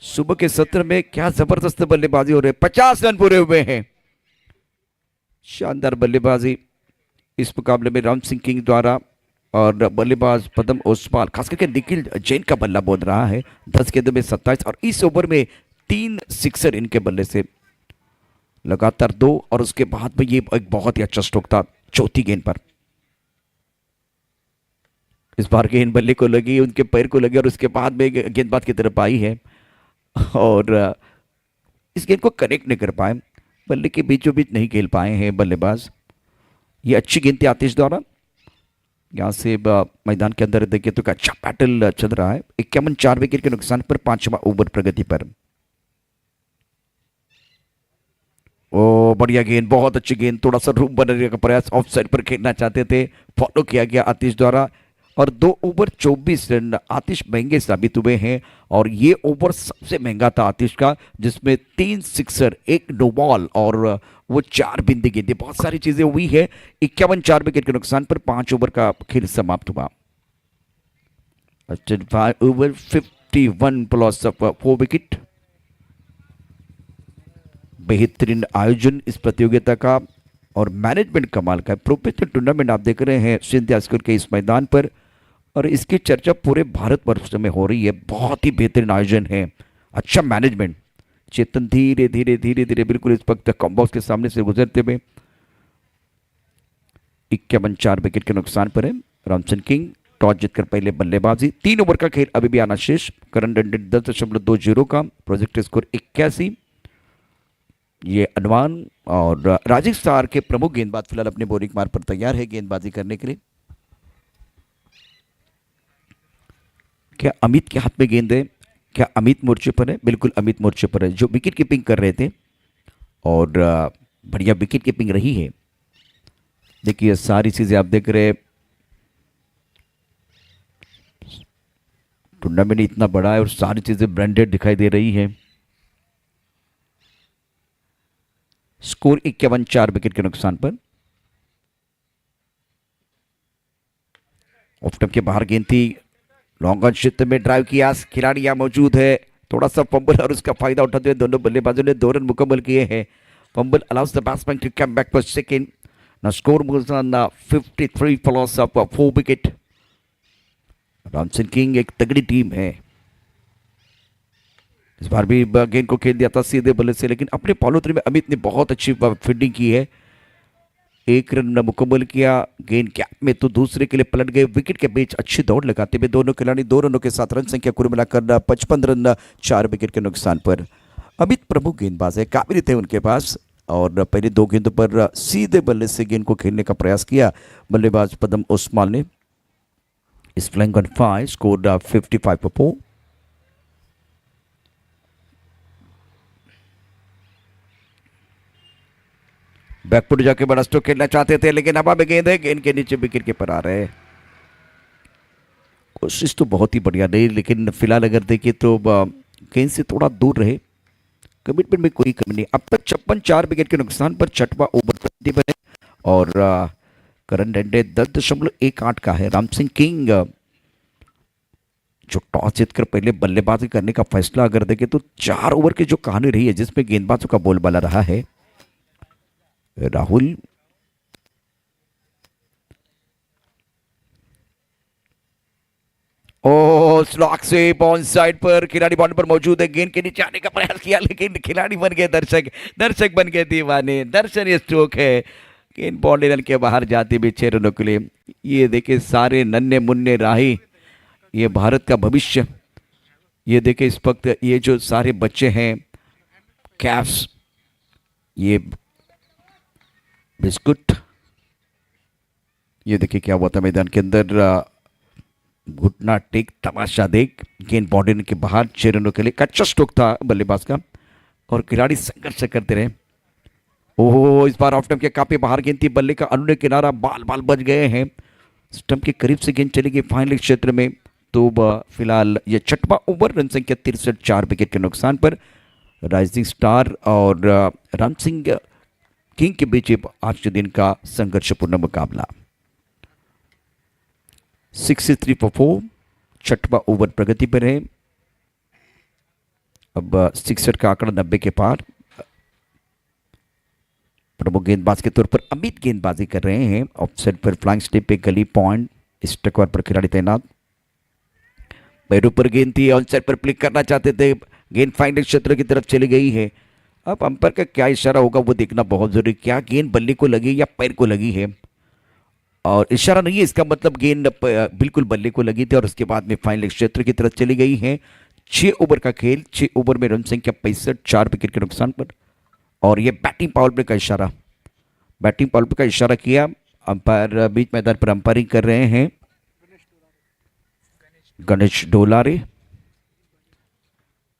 सुबह के सत्र में क्या जबरदस्त बल्लेबाजी हो रही है। 50 रन पूरे हुए हैं। शानदार बल्लेबाजी इस मुकाबले में राम सिंह किंग द्वारा। और बल्लेबाज पदम ओसवाल, खास करके निखिल जैन का बल्ला बोल रहा है। 10 गेंदों में 27 और इस ओवर में 3 सिक्सर इनके बल्ले से, लगातार 2। और उसके बाद में ये एक बहुत ही अच्छा स्ट्रोक था चौथी गेंद पर। इस बार गेंद बल्ले को लगी, उनके पैर को लगी और उसके बाद में गेंदबाज की तरफ आई है और इस गेंद को कनेक्ट नहीं कर पाए, बल्ले के बीचों बीच नहीं खेल पाए हैं बल्लेबाज। ये अच्छी गेंद थी आतिश द्वारा। यहाँ से मैदान के अंदर देखिए तो अच्छा बैटल चल रहा है। 51, 4 विकेट के नुकसान पर। 5वां ओवर प्रगति पर। ओ बढ़िया गेंद, बहुत अच्छी गेंद। थोड़ा सा रूम बनाने का प्रयास, ऑफ साइड पर खेलना चाहते थे, फॉलो किया गया आतिश द्वारा। और 2 ओवर 24 रन आतिश महंगे साबित हुए हैं। और ये ओवर सबसे महंगा था आतिश का, जिसमें 3 सिक्सर, 1 नो बॉल और वो 4 बिंदी गेंदें, बहुत सारी चीजें हुई है। 51, 4 विकेट के नुकसान पर 5 ओवर का खेल समाप्त हुआ। 5 ओवर 51 प्लस 4 विकेट। बेहतरीन आयोजन इस प्रतियोगिता का और मैनेजमेंट कमाल का। प्रोफेशनल टूर्नामेंट आप देख रहे हैं सिंधिया स्कूल के इस मैदान पर और इसकी चर्चा पूरे भारतवर्ष में हो रही है। बहुत ही बेहतरीन आयोजन है, अच्छा मैनेजमेंट। चेतन धीरे धीरे धीरे धीरे बिल्कुल इस वक्त कॉम्बॉक्स के सामने से गुजरते हुए 51, 4 विकेट के नुकसान पर है। रामचंद्र किंग टॉस जीतकर पहले बल्लेबाजी। 3 ओवर का खेल अभी भी आना शेष। करंट रन रेट 10.20 का। Project score 81। ये अनुमान और राजीव स्टार के प्रमुख गेंदबाज फिलहाल अपने बोरिंग मार्ग पर तैयार है गेंदबाजी करने के लिए। क्या अमित के हाथ में गेंद है? क्या अमित मोर्चे पर है? बिल्कुल अमित मोर्चे पर है, जो विकेट कीपिंग कर रहे थे और बढ़िया विकेट कीपिंग रही है। देखिए सारी चीजें आप देख रहे हैं। टूर्नामेंट इतना बड़ा है और सारी चीजें ब्रांडेड दिखाई दे रही है। स्कोर 51, 4 विकेट के नुकसान पर। ऑफ स्टंप के बाहर गेंद थी। लॉन्ग ऑन क्षेत्र में ड्राइव किया, खिलाड़ी यहां मौजूद है। थोड़ा सा फंबल और उसका फायदा उठाते हुए दोनों बल्लेबाजों ने 2 रन मुकम्मल किए हैं। Fumble allows the batsman to come back for second. Now score moves on 53 for loss of 4 wicket. Ramchandra king एक तगड़ी टीम है। इस बार भी गेंद को खेल दिया था सीधे बल्ले से, लेकिन अपने पॉलोत्री में अमित ने बहुत अच्छी फील्डिंग की है। 1 रन मुकम्मल किया। गेंद गैप में तो दूसरे के लिए पलट गए। विकेट के बीच अच्छी दौड़ लगाते हुए दोनों खिलाड़ी 2 रनों के साथ रन संख्या कुल मिलाकर 55 रन 4 विकेट के नुकसान पर। अमित प्रमुख गेंदबाज है, काबिल थे उनके पास और पहले 2 गेंदों पर सीधे बल्ले से गेंद को खेलने का प्रयास किया बल्लेबाज पदम ओसवाल ने। इस फ्लैंग ऑन 5 स्कोर 55 for 4। बैकफुट जाके बड़ा स्ट्रोक खेलना चाहते थे, लेकिन हवा में गेंद है, गेंद के नीचे विकेट कीपर आ रहे हैं। कोशिश तो बहुत ही बढ़िया नहीं, लेकिन फिलहाल अगर देखिए तो गेंद से थोड़ा दूर रहे, कमिटमेंट में कोई कमी नहीं। अब तक 56 4 विकेट के नुकसान पर छठवां ओवर बने और करंट रन रेट 10.18 का है। राम सिंह किंग जो टॉस जीतकर पहले बल्लेबाजी करने का फैसला अगर देखें तो 4 ओवर की जो कहानी रही है जिसमें गेंदबाजों का बोलबाला रहा है। राहुल स्लॉक से बॉन साइड पर खिलाड़ी बॉल पर मौजूद है, गेंद के नीचे आने का प्रयास किया लेकिन खिलाड़ी बन गए दर्शक बन गए दीवाने। दर्शनीय स्ट्रोक है, गेंद बॉल रन के बाहर जाती भी 6 रनों के लिए। ये देखिए सारे नन्हे मुन्ने राही, ये भारत का भविष्य। ये देखिए इस वक्त ये जो सारे बच्चे हैं कैप्स, ये बिस्कुट, ये देखिए क्या हुआ था मैदान के अंदर। घुटना टेक, तमाशा देख, गेंद बॉडी के बाहर 6 रनों के लिए। कच्चा स्ट्रोक था बल्लेबाज का और खिलाड़ी संघर्ष करते रहे। ओहो, इस बार ऑफ स्टंप के काफी बाहर गेंद थी, बल्ले का अनुने किनारा, बाल बच गए हैं। स्टंप के करीब से गेंद चली गई फाइनल क्षेत्र में। तो फिलहाल ये छठवां ओवर, रन संख्या 63 4 विकेट के नुकसान पर राइजिंग स्टार और राम सिंह किंग के बीच आज के दिन का संघर्षपूर्ण मुकाबला। 63 for 4, छठवां ओवर प्रगति पर है। अब 66 का आंकड़ा 90 के पार। प्रमुख गेंदबाज के तौर पर अमित गेंदबाजी कर रहे हैं। ऑफसाइड पर फ्लाइंग स्टेप पे गली पॉइंट, स्टक पर खिलाड़ी तैनात। पैरों पर गेंद थी, ऑनसाइड पर क्लिक करना चाहते थे, गेंद फाइनल क्षेत्र की तरफ चली गई है। अब अंपायर का क्या इशारा होगा वो देखना बहुत जरूरी। क्या गेंद बल्ले को लगी या पैर को लगी है, और इशारा नहीं है इसका मतलब गेंद बिल्कुल बल्ले को लगी थी और उसके बाद में फाइनल क्षेत्र की तरफ चली गई है। 6 ओवर का खेल, 6 ओवर में रन संख्या 65 4 विकेट के नुकसान पर। और ये बैटिंग पावर प्ले का इशारा, बैटिंग पावर प्ले का इशारा किया। अंपायर बीच मैदान पर अंपायरिंग कर रहे हैं गणेश डोलारे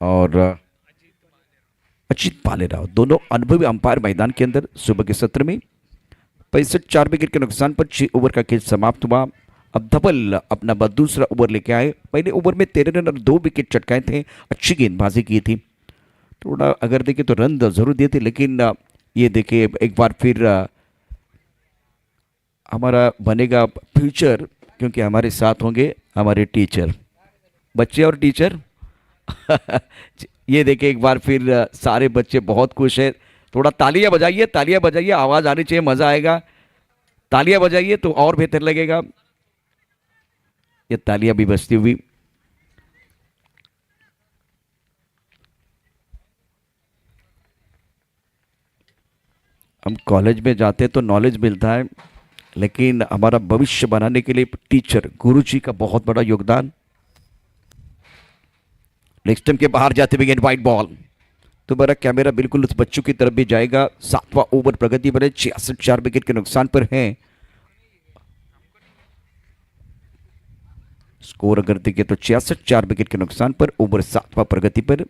और अजीत पालेराव, दोनों अनुभवी अंपायर मैदान के अंदर। सुबह के सत्र में 65 4 विकेट के नुकसान पर 6 ओवर का खेल समाप्त हुआ। अब धवल अपना दूसरा ओवर लेके आए। पहले ओवर में 13 रन और 2 विकेट चटकाए थे, अच्छी गेंदबाजी की थी। थोड़ा अगर देखें तो रन जरूर दिए थे, लेकिन ये देखिए एक बार फिर हमारा बनेगा फ्यूचर, क्योंकि हमारे साथ होंगे हमारे टीचर, बच्चे और टीचर। ये देखिए एक बार फिर सारे बच्चे बहुत खुश हैं। थोड़ा तालियां बजाइए, आवाज आनी चाहिए, मजा आएगा। तालियां बजाइए तो और बेहतर लगेगा। ये तालियां भी बजती हुई हम कॉलेज में जाते तो नॉलेज मिलता है, लेकिन हमारा भविष्य बनाने के लिए टीचर, गुरुजी का बहुत बड़ा योगदान। लेग स्टंप के बाहर जाते हुए गेंद वाइड बॉल, तो मेरा कैमरा बिल्कुल उस बच्चों की तरफ भी जाएगा। 7वां ओवर प्रगति पर 66 4 विकेट के नुकसान पर है। स्कोर अगर देखें तो 66 4 विकेट के नुकसान पर ओवर 7वां प्रगति पर।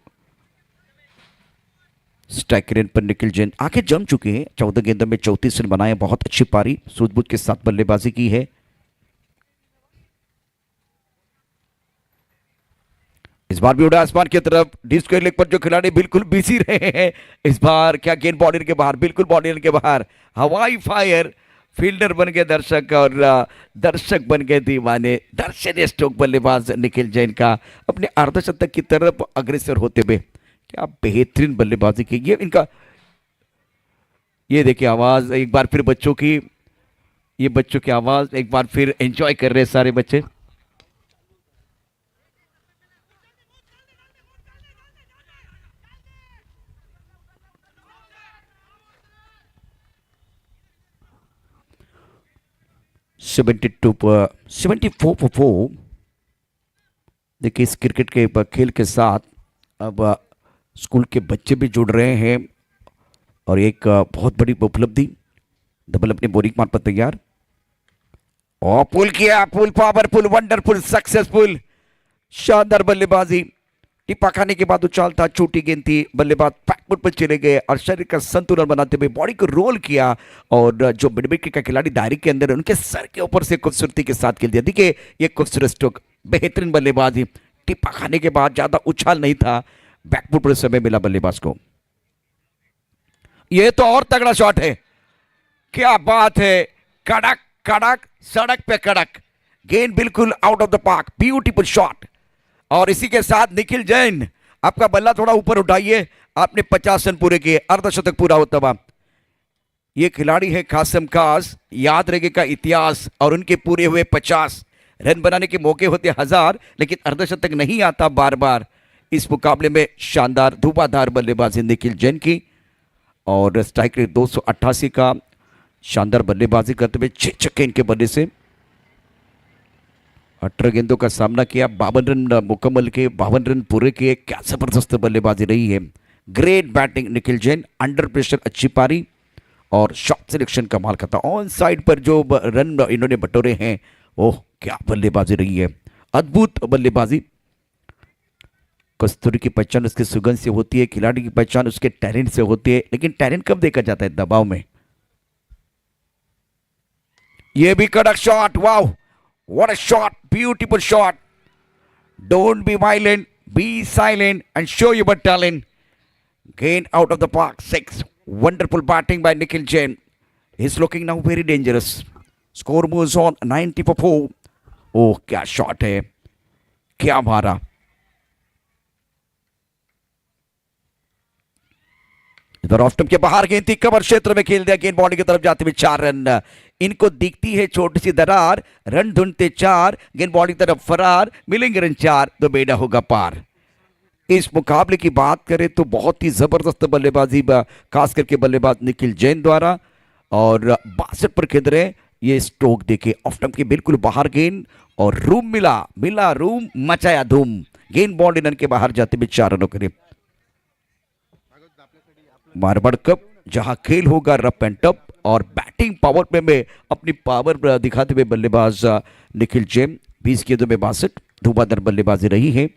स्ट्राइक रेट पर निखिल जैन आगे जम चुके हैं। 14 गेंदों में 34 रन बनाए, बहुत अच्छी पारी, सूझबूझ के साथ बल्लेबाजी की है। इस बार भी उड़ा आसमान की तरफ, डी स्क्वायर लेग पर जो खिलाड़ी बिल्कुल बिजी रहे हैं। इस बार क्या गेंद बॉर्डर के बाहर, बिल्कुल बॉर्डर के बाहर, हवाई फायर, फील्डर बन गए दर्शक और दर्शक बन गए दीवाने। दर्शनीय स्ट्रोक बल्लेबाज निखिल जैन का अपने अर्धशतक की तरफ अग्रसर होते हुए, क्या बेहतरीन बल्लेबाजी की है इनका। ये देखिए आवाज एक बार फिर बच्चों की, ये बच्चों की आवाज एक बार फिर एंजॉय कर रहे हैं सारे बच्चे। पर 74 for 4। देखिए इस क्रिकेट के खेल के साथ अब स्कूल के बच्चे भी जुड़ रहे हैं और एक बहुत बड़ी उपलब्धि। डबल अपने बोरिंग मार पर तैयार और पुल किया, पुल पावरफुल, वंडरफुल, सक्सेसफुल, शानदार बल्लेबाजी। टिप्पा खाने के बाद उछाल था, छोटी गेंद थी, बल्लेबाज बैकफुट पर चले गए और शरीर का संतुलन बनाते हुए बॉडी को रोल किया और जो मिड विकेट का खिलाड़ी दायरे के अंदर उनके सर के ऊपर से खूबसूरती के साथ खेल दिया। देखिए ये खूबसूरत स्ट्रोक, बेहतरीन बल्लेबाजी। टिप्पा खाने के बाद ज्यादा उछाल नहीं था, बैकफुट पर समय मिला बल्लेबाज को। ये तो और तगड़ा शॉट है, क्या बात है, कड़क कड़क, सड़क पे कड़क, गेंद बिल्कुल out of the park, beautiful shot. और इसी के साथ निखिल जैन, आपका बल्ला थोड़ा ऊपर उठाइए, आपने 50 रन पूरे किए, अर्धशतक पूरा होता हुआ। ये खिलाड़ी है कासिम खास, याद रहेगा इतिहास, और उनके पूरे हुए 50 रन बनाने के मौके होते 1000, लेकिन अर्धशतक नहीं आता बार बार। इस मुकाबले में शानदार धुआंधार बल्लेबाजी निखिल जैन की, और स्ट्राइक रेट 288 का शानदार बल्लेबाजी करते हुए 6 छक्के इनके बल्ले से। 18 गेंदों का सामना किया, 52 रन मुकम्मल के, 52 रन पूरे किए। क्या जबरदस्त बल्लेबाजी रही है, great batting Nikhil Jain, under pressure अच्छी पारी और शॉट सिलेक्शन कमाल का था। ऑन साइड पर जो रन इन्होंने बटोरे हैं, ओह क्या बल्लेबाजी रही है, अद्भुत बल्लेबाजी। कस्तूरी की पहचान उसके सुगंध से होती है, खिलाड़ी की पहचान उसके टैलेंट से होती है, लेकिन टैलेंट कब देखा जाता है, दबाव में। ये भी कड़क shot, wow what a shot, beautiful shot. Don't be violent, be silent and show your talent. Gone out of the park, 6। Wonderful batting by Nikhil Jain, he is looking now very dangerous. Score moves on 90 for 4। Oh क्या shot है, क्या मारा। इधर off stump के बाहर गेंद थी, cover क्षेत्र में खेल दिया, गेंद बॉडी की तरफ जाते हुए 4 रन। इनको दिखती है छोटी सी दरार, रन ढूंढते 4, गेंद बॉडी की तरफ फरार, मिलेंगे रन 4 तो बेड़ा होगा पार। इस मुकाबले की बात करें तो बहुत ही जबरदस्त बल्लेबाजी खास करके बल्लेबाज निखिल जैन द्वारा, और 62 पर खेल रहे। ये स्ट्रोक देखे ऑफ स्टंप के बिल्कुल बाहर गेंद, और रूम मिला रूम, मचाया धूम, गेंद बॉडी रन के बाहर जाते हुए 4 रनों करीब। मारवाड़ कप जहां खेल होगा रफ एंड टफ, और बैटिंग पावर प्ले में अपनी पावर दिखाते हुए बल्लेबाज निखिल जैन, 20 गेंदों में 62 धुआंधार बल्लेबाजी रही है।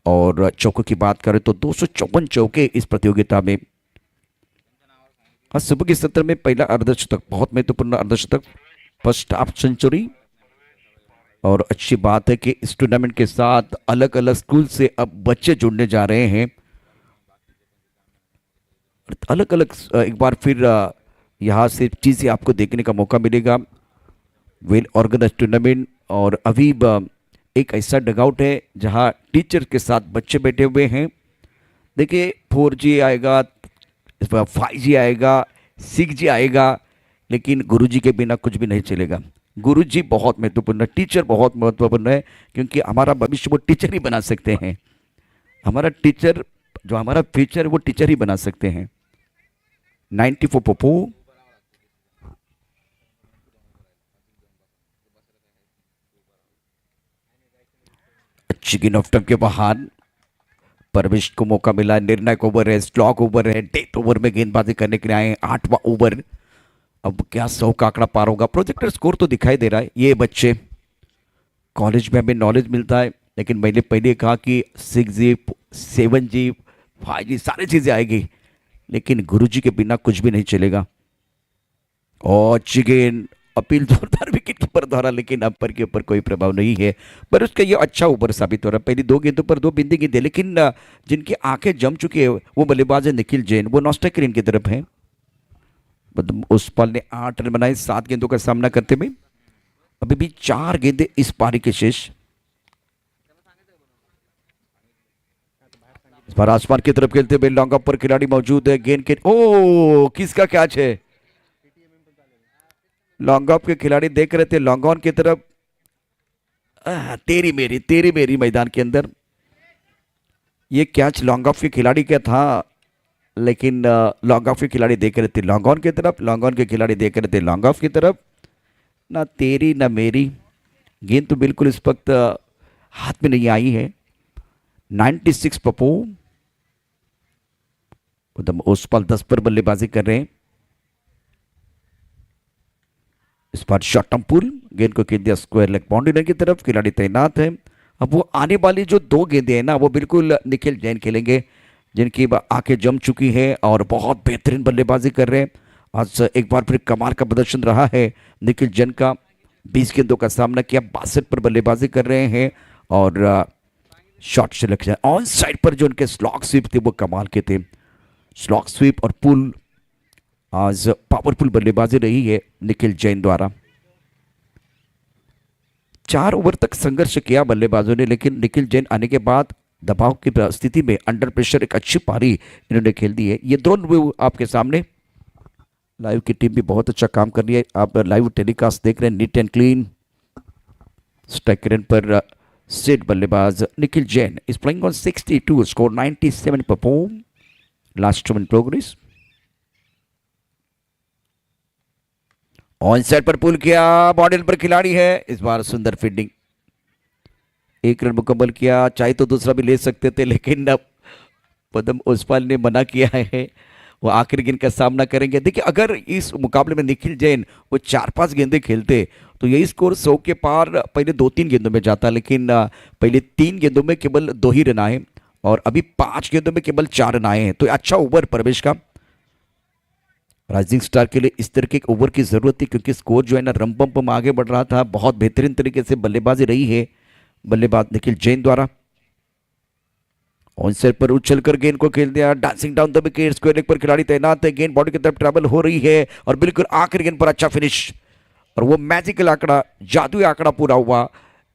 और चौकों की बात करें तो 254 चौके इस प्रतियोगिता में। हाँ, सुबह के सत्र में पहला अर्धशतक, बहुत महत्वपूर्ण अर्धशतक, फर्स्ट हाफ सेंचुरी। और अच्छी बात है कि इस टूर्नामेंट के साथ अलग अलग स्कूल से अब बच्चे जुड़ने जा रहे हैं, अलग अलग एक बार फिर यहाँ से चीज़ें आपको देखने का मौका मिलेगा। वेल ऑर्गेनाइज टूर्नामेंट, और अभी एक ऐसा डगआउट है जहाँ टीचर के साथ बच्चे बैठे हुए हैं। देखिए 4G आएगा, 5G आएगा, 6G आएगा, लेकिन गुरुजी के बिना कुछ भी नहीं चलेगा। गुरुजी बहुत महत्वपूर्ण है, टीचर बहुत महत्वपूर्ण है, क्योंकि हमारा भविष्य वो टीचर ही बना सकते हैं। हमारा टीचर, जो हमारा फ्यूचर, वो टीचर ही बना सकते हैं। 94 for 4। अच्छी गेंद ऑफ स्टंप के बाहर, परवेश को मौका मिला, निर्णायक ओवर है, स्लॉग ओवर है, डेथ ओवर में गेंदबाजी करने के लिए आए, 8वां ओवर। अब क्या 100 का आंकड़ा पार होगा, प्रोजेक्टर स्कोर तो दिखाई दे रहा है। ये बच्चे कॉलेज में हमें नॉलेज मिलता है, लेकिन मैंने पहले कहा कि 6G 7G 5G सारी चीजें आएगी, लेकिन गुरुजी के बिना कुछ भी नहीं चलेगा। और चिगेन अपील जोरदार विकेट कीपर द्वारा, लेकिन अंपायर के ऊपर कोई प्रभाव नहीं है, पर उसका ये अच्छा ओवर साबित हो रहा है। पहली 2 गेंदों पर 2 बिंदी गेंदें, लेकिन जिनकी आंखें जम चुकी है वो बल्लेबाज है निखिल जैन, वो नॉस्टैक ग्रीन की तरफ है। उस पाल ने 8 रन बनाए 7 गेंदों का सामना करते हुए। अभी भी 4 गेंदें इस पारी के शेष। इस बार आसमान की तरफ खेलते हुए लॉन्ग ऑफ पर खिलाड़ी मौजूद है, गेंद के ओ किसका कैच है, लॉन्ग ऑफ के खिलाड़ी देख रहे थे लॉन्ग ऑन की तरफ। तेरी मेरी मैदान के अंदर ये कैच लॉन्ग ऑफ के खिलाड़ी का था, लेकिन लॉन्ग ऑफ के खिलाड़ी देख रहे थे लॉन्ग ऑन की तरफ, लॉन्ग ऑन के खिलाड़ी देख रहे थे लॉन्ग ऑफ की तरफ। ना तेरी ना मेरी, गेंद तो बिल्कुल इस वक्त हाथ में नहीं आई है। 96 पप्पू, उस पाल 10 पर बल्लेबाजी कर रहे हैं। इस बार शॉर्ट टर्म पुल, गेंद को खेल दिया स्क्वायर लेग बाउंड्री लाइन की तरफ, खिलाड़ी तैनात है। अब वो आने वाली जो दो गेंदें हैं ना, वो बिल्कुल निखिल जैन खेलेंगे, जिनकी आंखें जम चुकी हैं और बहुत बेहतरीन बल्लेबाजी कर रहे हैं। आज एक बार फिर कमाल का प्रदर्शन रहा है निखिल जैन का। 20 गेंदों का सामना किया, 62 पर बल्लेबाजी कर रहे हैं और शॉट सिलेक्शन ऑन साइड पर जो उनके स्लॉग स्वीप थे वो कमाल के थे। स्लॉग स्वीप और पुल, आज पावरफुल बल्लेबाजी रही है निखिल जैन द्वारा। 4 ओवर तक संघर्ष किया बल्लेबाजों ने, लेकिन निखिल जैन आने के बाद दबाव की स्थिति में अंडर प्रेशर एक अच्छी पारी इन्होंने खेल दी है। ये ड्रोन व्यू आपके सामने, लाइव की टीम भी बहुत अच्छा काम कर रही है। आप लाइव टेलीकास्ट देख रहे हैं, neat and clean. Strike rate पर सेट बल्लेबाज Nikhil Jain is playing on 62, score 97 perform, last in progress. On side पर पुल किया, मॉडल पर खिलाड़ी है, इस बार सुंदर फील्डिंग, 1 रन मुकम्मल किया। चाहे तो दूसरा भी ले सकते थे, लेकिन अब पदम ओसवाल ने मना किया है, वो आखिरी गेंद का सामना करेंगे। देखिए, अगर इस मुकाबले में निखिल जैन वो 4-5 गेंदें खेलते तो यही स्कोर 100 के पार पहले 2-3 गेंदों में जाता, लेकिन पहले 3 गेंदों में केवल 2 ही रन आए और अभी 5 गेंदों में केवल 4 रन आए हैं। तो अच्छा ओवर प्रवेश का राइजिंग स्टार के लिए इस तरह के ओवर की जरूरत थी, क्योंकि स्कोर जो है ना रंपम में आगे बढ़ रहा था। बहुत बेहतरीन तरीके से बल्लेबाजी रही है बल्लेबाज निखिल जैन द्वारा। ऑन साइड पर उछलकर गेंद को खेल दिया, dancing down the wicket, square leg पर खिलाड़ी तैनात है, गेंद बॉडी की तरफ ट्रैवल हो रही है और बिल्कुल आखिरी गेंद पर अच्छा फिनिश और वो मैजिकल आंकड़ा, जादुई आंकड़ा पूरा हुआ।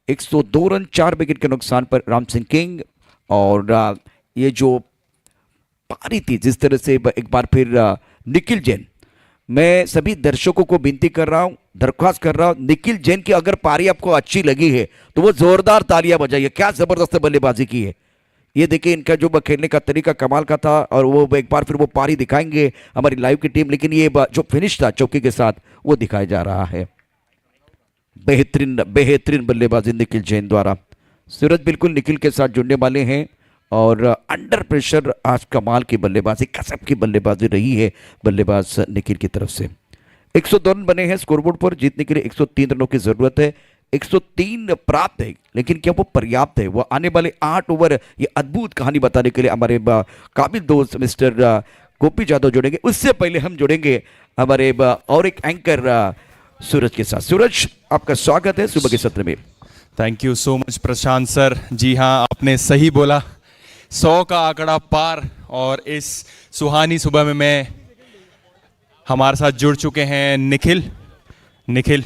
102 रन 4 विकेट के नुकसान पर राम सिंह किंग। और ये जो पारी थी, जिस तरह से एक बार फिर निखिल जैन, मैं सभी दर्शकों को विनती कर रहा हूं, दरख्वास्त कर रहा हूं, निखिल जैन की अगर पारी आपको अच्छी लगी है तो वो जोरदार तालियां बजाइए। क्या जबरदस्त बल्लेबाजी की है, ये देखिए, इनका जो खेलने का तरीका कमाल का था और वो एक बार फिर वो पारी दिखाएंगे हमारी लाइव की टीम। लेकिन ये जो फिनिश था चौकी के साथ वो दिखाया जा रहा है। बेहतरीन बेहतरीन बल्लेबाजी निखिल जैन द्वारा। सूरज बिल्कुल निखिल के साथ जुड़ने वाले हैं और अंडर प्रेशर आज कमाल की बल्लेबाजी, कसब की बल्लेबाजी रही है बल्लेबाज निखिल की तरफ से। 102 रन बने हैं स्कोरबोर्ड पर, जीतने के लिए 103 रनों की जरूरत है। 103 प्राप्त है, लेकिन क्या वो पर्याप्त है? वो आने वाले 8 ओवर ये अद्भुत कहानी बताने के लिए हमारे काबिल दोस्त मिस्टर गोपी यादव जुड़ेंगे। उससे पहले हम जुड़ेंगे हमारे और एक एंकर सूरज के साथ। सूरज, आपका स्वागत है सुबह के सत्र में। Thank you so much Prashant sir. जी हाँ, आपने सही बोला, 100 का आंकड़ा पार। और इस सुहानी सुबह में हमारे साथ जुड़ चुके हैं निखिल,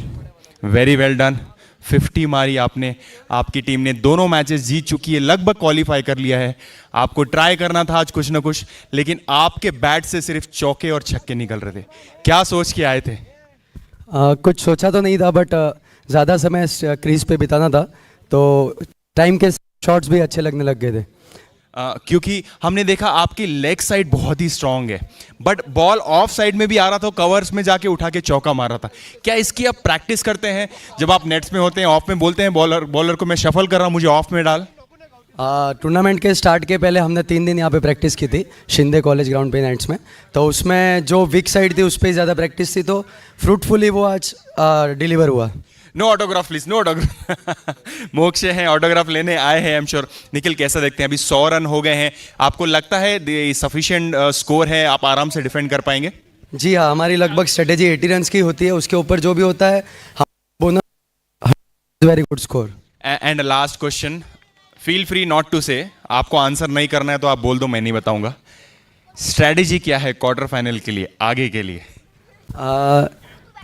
वेरी वेल डन। 50 मारी आपने, आपकी टीम ने दोनों मैचेस जीत चुकी है, लगभग क्वालिफाई कर लिया है। आपको ट्राई करना था आज कुछ ना कुछ, लेकिन आपके बैट से सिर्फ चौके और छक्के निकल रहे थे। क्या सोच के आए थे? कुछ सोचा तो नहीं था, बट ज़्यादा समय क्रीज पे बिताना था तो टाइम के शॉट्स भी अच्छे लगने लग गए थे। क्योंकि हमने देखा आपकी लेग साइड बहुत ही स्ट्रांग है, बट बॉल ऑफ साइड में भी आ रहा था, कवर्स में जाके उठा के चौका मार रहा था। क्या इसकी आप प्रैक्टिस करते हैं? जब आप नेट्स में होते हैं, ऑफ में बोलते हैं बॉलर को मैं शफल कर रहा हूँ, मुझे ऑफ में डाल। टूर्नामेंट के स्टार्ट के पहले हमने 3 दिन यहाँ पे प्रैक्टिस की थी शिंदे कॉलेज ग्राउंड पे नेट्स में, तो उसमें जो वीक साइड थी उस पर ज़्यादा प्रैक्टिस थी, तो फ्रूटफुली वो आज डिलीवर हुआ। No autograph please, no autograph. Moksh हैं, ऑटोग्राफ लेने आए हैं। I am sure. निखिल, कैसा देखते हैं? अभी 100 रन हो गए हैं, आपको लगता है सफिशिएंट स्कोर है, आप आराम से डिफेंड कर पाएंगे? जी हाँ, हमारी लगभग स्ट्रेटेजी 80 रन की होती है, उसके ऊपर जो भी होता है bonus, very good score. And last question, feel free not to say, आपको आंसर नहीं करना है तो आप बोल दो, मैं नहीं बताऊंगा। स्ट्रेटेजी क्या है क्वार्टर फाइनल के लिए, आगे के लिए?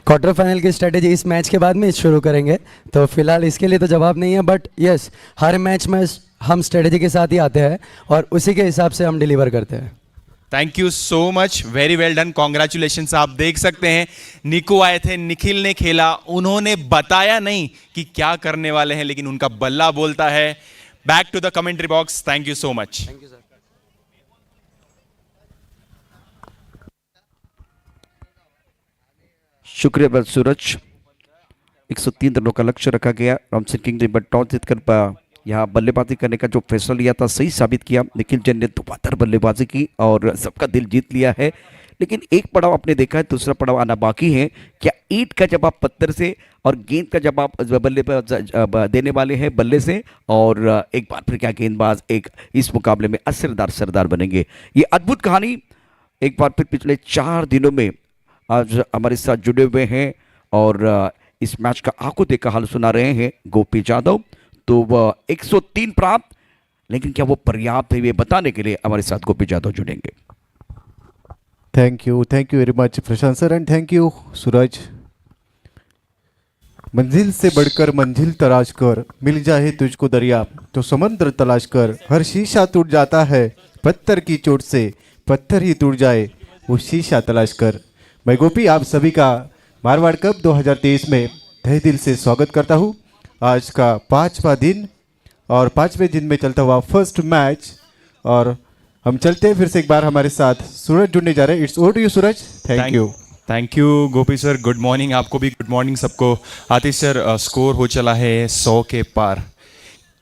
क्वार्टर फाइनल की स्ट्रेटेजी इस मैच के बाद में शुरू करेंगे, तो फिलहाल इसके लिए तो जवाब नहीं है, बट यस, हर मैच में हम स्ट्रेटेजी के साथ ही आते हैं और उसी के हिसाब से हम डिलीवर करते हैं। Thank you so much, very well done, congratulation. आप देख सकते हैं निको आए थे, निखिल ने खेला, उन्होंने बताया नहीं कि क्या करने वाले हैं, लेकिन उनका बल्ला बोलता है। Back to the commentary box. Thank you so much. Thank you sir. शुक्रिया सूरज। 103 रनों का लक्ष्य रखा गया। राम सिंह किंग ने टॉस जीतकर यहाँ बल्लेबाजी करने का जो फैसला लिया था सही साबित किया। निखिल जैन ने धुआंधार बल्लेबाजी की और सबका दिल जीत लिया है। लेकिन एक पड़ाव आपने देखा है, दूसरा पड़ाव आना बाकी है। क्या ईंट का जवाब पत्थर से और गेंद का जवाब बल्ले पर देने वाले हैं बल्ले से, और एक बार फिर क्या गेंदबाज एक इस मुकाबले में असरदार सरदार बनेंगे। ये अद्भुत कहानी एक बार फिर पिछले 4 दिनों में आज हमारे साथ जुड़े हुए हैं और इस मैच का आंखों देखा हाल सुना रहे हैं गोपी यादव। तो वह 103 प्राप्त, लेकिन क्या वो पर्याप्त है, ये बताने के लिए हमारे साथ गोपी यादव जुड़ेंगे। Thank you very much Prashant sir and thank you Suraj. मंजिल से बढ़कर मंजिल तलाश कर, मिल जाए तुझको दरिया तो समंदर तलाश कर, हर शीशा टूट जाता है पत्थर की चोट से, पत्थर ही टूट जाए वो शीशा तलाश कर। मैं गोपी आप सभी का मारवाड़ कप 2023 में तहे दिल से स्वागत करता हूँ। आज का 5वां दिन और 5वें दिन में चलता हुआ फर्स्ट मैच, और हम चलते हैं फिर से एक बार हमारे साथ सूरज जुड़ने जा रहे हैं। It's over to you Suraj. Thank you Gopi sir, good morning आपको भी, गुड मॉर्निंग सबको। आतिश सर, स्कोर हो चला है 100 के पार,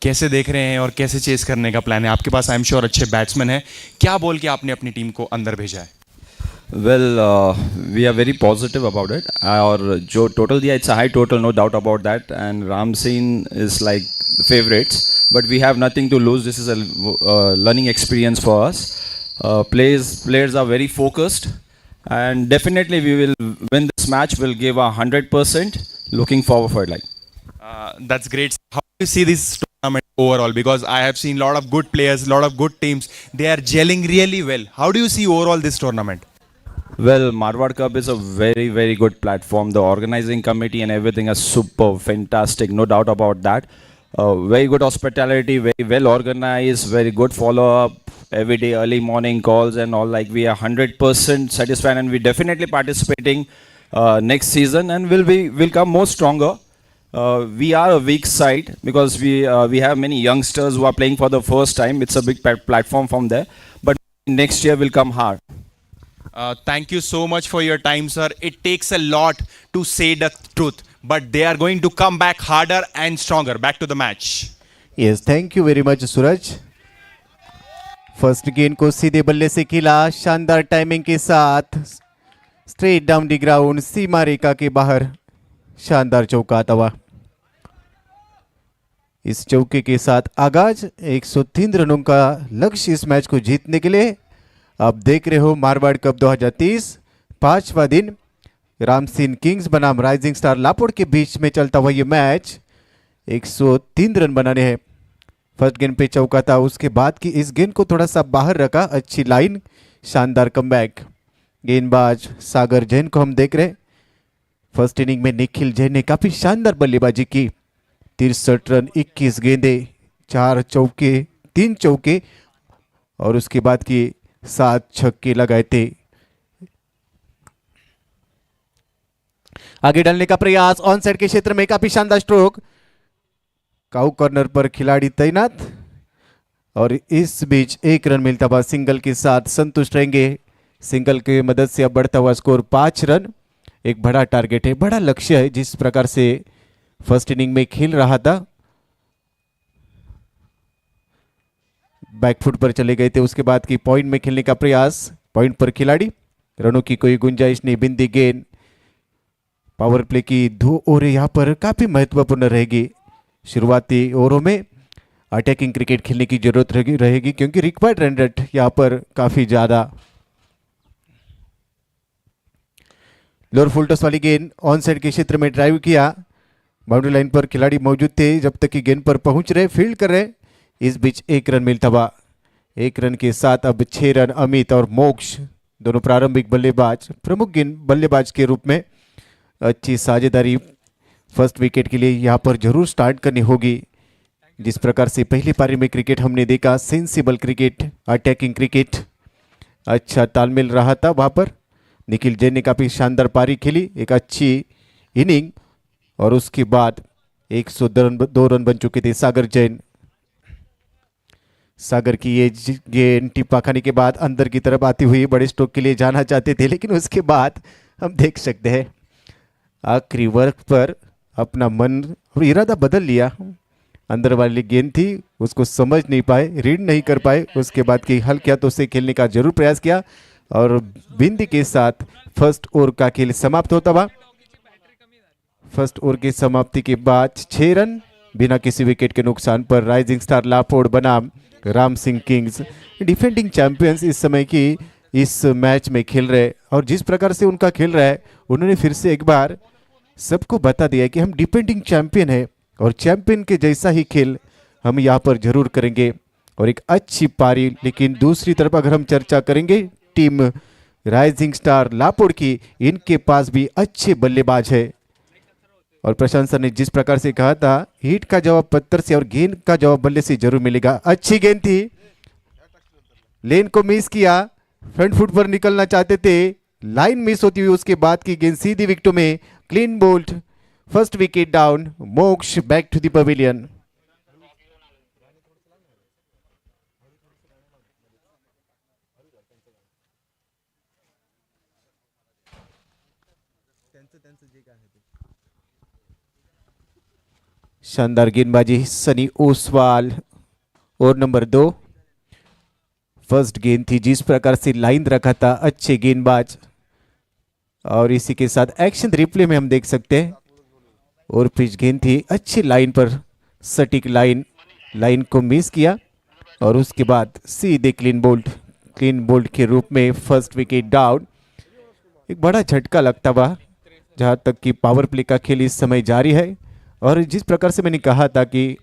कैसे देख रहे हैं और कैसे चेस करने का प्लान है? आपके पास आई एम श्योर अच्छे बैट्समैन हैं, क्या बोल के आपने अपनी टीम को अंदर भेजा है? Well, we are very positive about it. और जो टोटल दिया, it's a high total, no doubt about that. And Ramseen is like the favorites, but we have nothing to lose. This is a learning experience for us. Players are very focused, and definitely we will win this match. We'll give 100%. Looking forward for it. That's great. How do you see this tournament overall? Because I have seen a lot of good players, a lot of good teams. They are gelling really well. How do you see overall this tournament? Well, Marwar Cup is a very, very good platform. The organizing committee and everything is super fantastic, no doubt about that. Very good hospitality, very well organized, very good follow-up, every day early morning calls and all. Like, we are 100% satisfied, and we definitely participating next season, and will come more stronger. We are a weak side because we have many youngsters who are playing for the first time. It's a big platform from there, but next year will come hard. Thank you so much for your time, sir. It takes a lot to say the truth, but they are going to come back harder and stronger. Back to the match. Yes, thank you very much Suraj. First गेंद को सीधे बल्ले से खेला, शानदार timing के साथ, straight down the ground, सीमा रेखा के बाहर, शानदार चौका तवा। इस चौके के साथ आगाज 103 रनों का लक्ष्य इस मैच को जीतने के लिए। आप देख रहे हो मारवाड़ कप 2023 5वां दिन, रामसीन किंग्स बनाम राइजिंग स्टार लापोड़ के बीच में चलता हुआ ये मैच। 103 रन बनाने हैं। फर्स्ट गेंद पे चौका था, उसके बाद की इस गेंद को थोड़ा सा बाहर रखा, अच्छी लाइन, शानदार कमबैक। गेंदबाज सागर जैन को हम देख रहे हैं। फर्स्ट इनिंग में निखिल जैन ने काफी शानदार बल्लेबाजी की, 63 रन, 21 गेंदे, 4 चौके, 3 चौके, और उसके बाद की 7 छक्के लगाए थे। आगे डालने का प्रयास, ऑन साइड के क्षेत्र में काफी शानदार स्ट्रोक, काउ कॉर्नर पर खिलाड़ी तैनात, और इस बीच 1 रन मिलता हुआ सिंगल के साथ संतुष्ट रहेंगे। सिंगल की मदद से अब बढ़ता हुआ स्कोर 5 रन। एक बड़ा टारगेट है, बड़ा लक्ष्य है, जिस प्रकार से फर्स्ट इनिंग में खेल रहा था। बैकफुट पर चले गए थे, उसके बाद की पॉइंट में खेलने का प्रयास, पॉइंट पर खिलाड़ी, रनों की कोई गुंजाइश नहीं, बिंदी गेंद। पावर प्ले की 2 ओवरें यहां पर काफी महत्वपूर्ण रहेगी। शुरुआती ओवरों में अटैकिंग क्रिकेट खेलने की जरूरत रहेगी क्योंकि रिक्वायर्ड रन रेट यहां पर काफी ज्यादा। लोअर फुल टॉस वाली गेंद ऑन साइड के क्षेत्र में ड्राइव किया, बाउंड्री लाइन पर खिलाड़ी मौजूद थे, जब तक कि गेंद पर पहुंच रहे, फील्ड कर रहे। इस बीच 1 रन मिलता हुआ, 1 रन के साथ अब 6 रन अमित और मोक्ष, दोनों प्रारंभिक बल्लेबाज, प्रमुख गेंद बल्लेबाज के रूप में। अच्छी साझेदारी फर्स्ट विकेट के लिए यहाँ पर जरूर स्टार्ट करनी होगी। जिस प्रकार से पहली पारी में क्रिकेट हमने देखा, सेंसिबल क्रिकेट, अटैकिंग क्रिकेट, अच्छा तालमेल रहा था वहाँ पर। निखिल जैन ने काफ़ी शानदार पारी खेली, एक अच्छी इनिंग, और उसके बाद 102 रन बन चुके थे सागर जैन। सागर की ये गेंद टिप्पा खाने के बाद अंदर की तरफ आती हुई बड़े स्ट्रोक के लिए जाना चाहते थे, लेकिन उसके बाद हम देख सकते हैं आखिरी वर्क पर अपना मन और इरादा बदल लिया। अंदर वाली गेंद थी, उसको समझ नहीं पाए, रीड नहीं कर पाए, उसके बाद की हल्के हाथों से खेलने का जरूर प्रयास किया, और बिंदी के साथ फर्स्ट ओवर का खेल समाप्त होता हुआ। फर्स्ट ओवर की समाप्ति के बाद 6 रन बिना किसी विकेट के नुकसान पर राइजिंग स्टार लापोड़ बनाम Ram Singh Kings defending champions इस समय की इस मैच में खेल रहे, और जिस प्रकार से उनका खेल रहा है उन्होंने फिर से एक बार सबको बता दिया कि हम डिफेंडिंग चैंपियन है और चैंपियन के जैसा ही खेल हम यहाँ पर जरूर करेंगे, और एक अच्छी पारी। लेकिन दूसरी तरफ अगर हम चर्चा करेंगे टीम राइजिंग स्टार लापोड़ की, इनके पास भी अच्छे बल्लेबाज है, और प्रशांत सर ने जिस प्रकार से कहा था हिट का जवाब पत्थर से और गेंद का जवाब बल्ले से जरूर मिलेगा। अच्छी गेंद थी, लेन को मिस किया, फ्रंट फुट पर निकलना चाहते थे, लाइन मिस होती हुई उसके बाद की गेंद सीधी विकेटों में, clean bowled, first wicket down, मोक्ष बैक टू द पवेलियन। शानदार गेंदबाजी सनी ओसवाल, और नंबर 2 फर्स्ट गेंद थी, जिस प्रकार से लाइन रखा था, अच्छे गेंदबाज, और इसी के साथ एक्शन रिप्ले में हम देख सकते हैं, और पिच गेंद थी, अच्छी लाइन पर, सटीक लाइन को मिस किया, और उसके बाद सीधे क्लीन बोल्ड के रूप में फर्स्ट विकेट डाउन। एक बड़ा झटका लगता हुआ जहां तक कि पावर प्ले का खेल इस समय जारी है, और जिस प्रकार से मैंने कहा था कि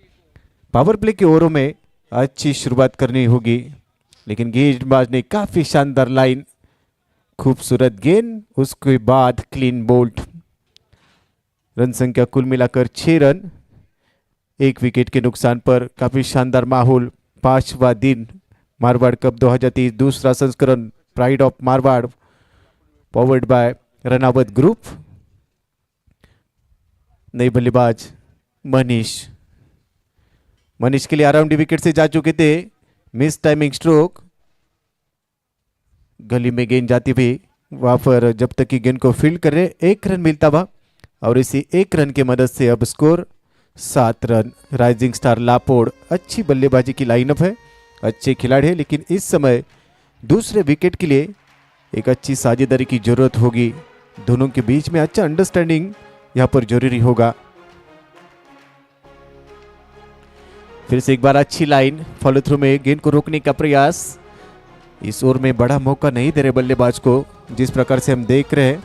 पावर प्ले के ओवरों में अच्छी शुरुआत करनी होगी, लेकिन गेंदबाज ने काफी शानदार लाइन, खूबसूरत गेंद, उसके बाद क्लीन बोल्ड। रन संख्या कुल मिलाकर 6 रन, 1 विकेट के नुकसान पर। काफी शानदार माहौल, 5वां दिन मारवाड़ कप 2023 दूसरा संस्करण, pride of Marwar, powered by Ranaut group. नई बल्लेबाज मनीष के लिए अराउंड विकेट से जा चुके थे, मिस टाइमिंग स्ट्रोक, गली में गेंद जाती हुई, वहां पर जब तक कि गेंद को फील्ड कर रहे 1 रन मिलता हुआ, और इसी 1 रन की मदद से अब स्कोर 7 रन। राइजिंग स्टार लापोड़ अच्छी बल्लेबाजी की लाइनअप है, अच्छे खिलाड़ी है, लेकिन इस समय दूसरे विकेट के लिए एक अच्छी साझेदारी की जरूरत होगी, दोनों के बीच में अच्छा अंडरस्टैंडिंग यहां पर जरूरी होगा। फिर से एक बार अच्छी लाइन, फॉलो थ्रू में गेंद को रोकने का प्रयास, इस ओवर में बड़ा मौका नहीं दे रहे बल्लेबाज को, जिस प्रकार से हम देख रहे हैं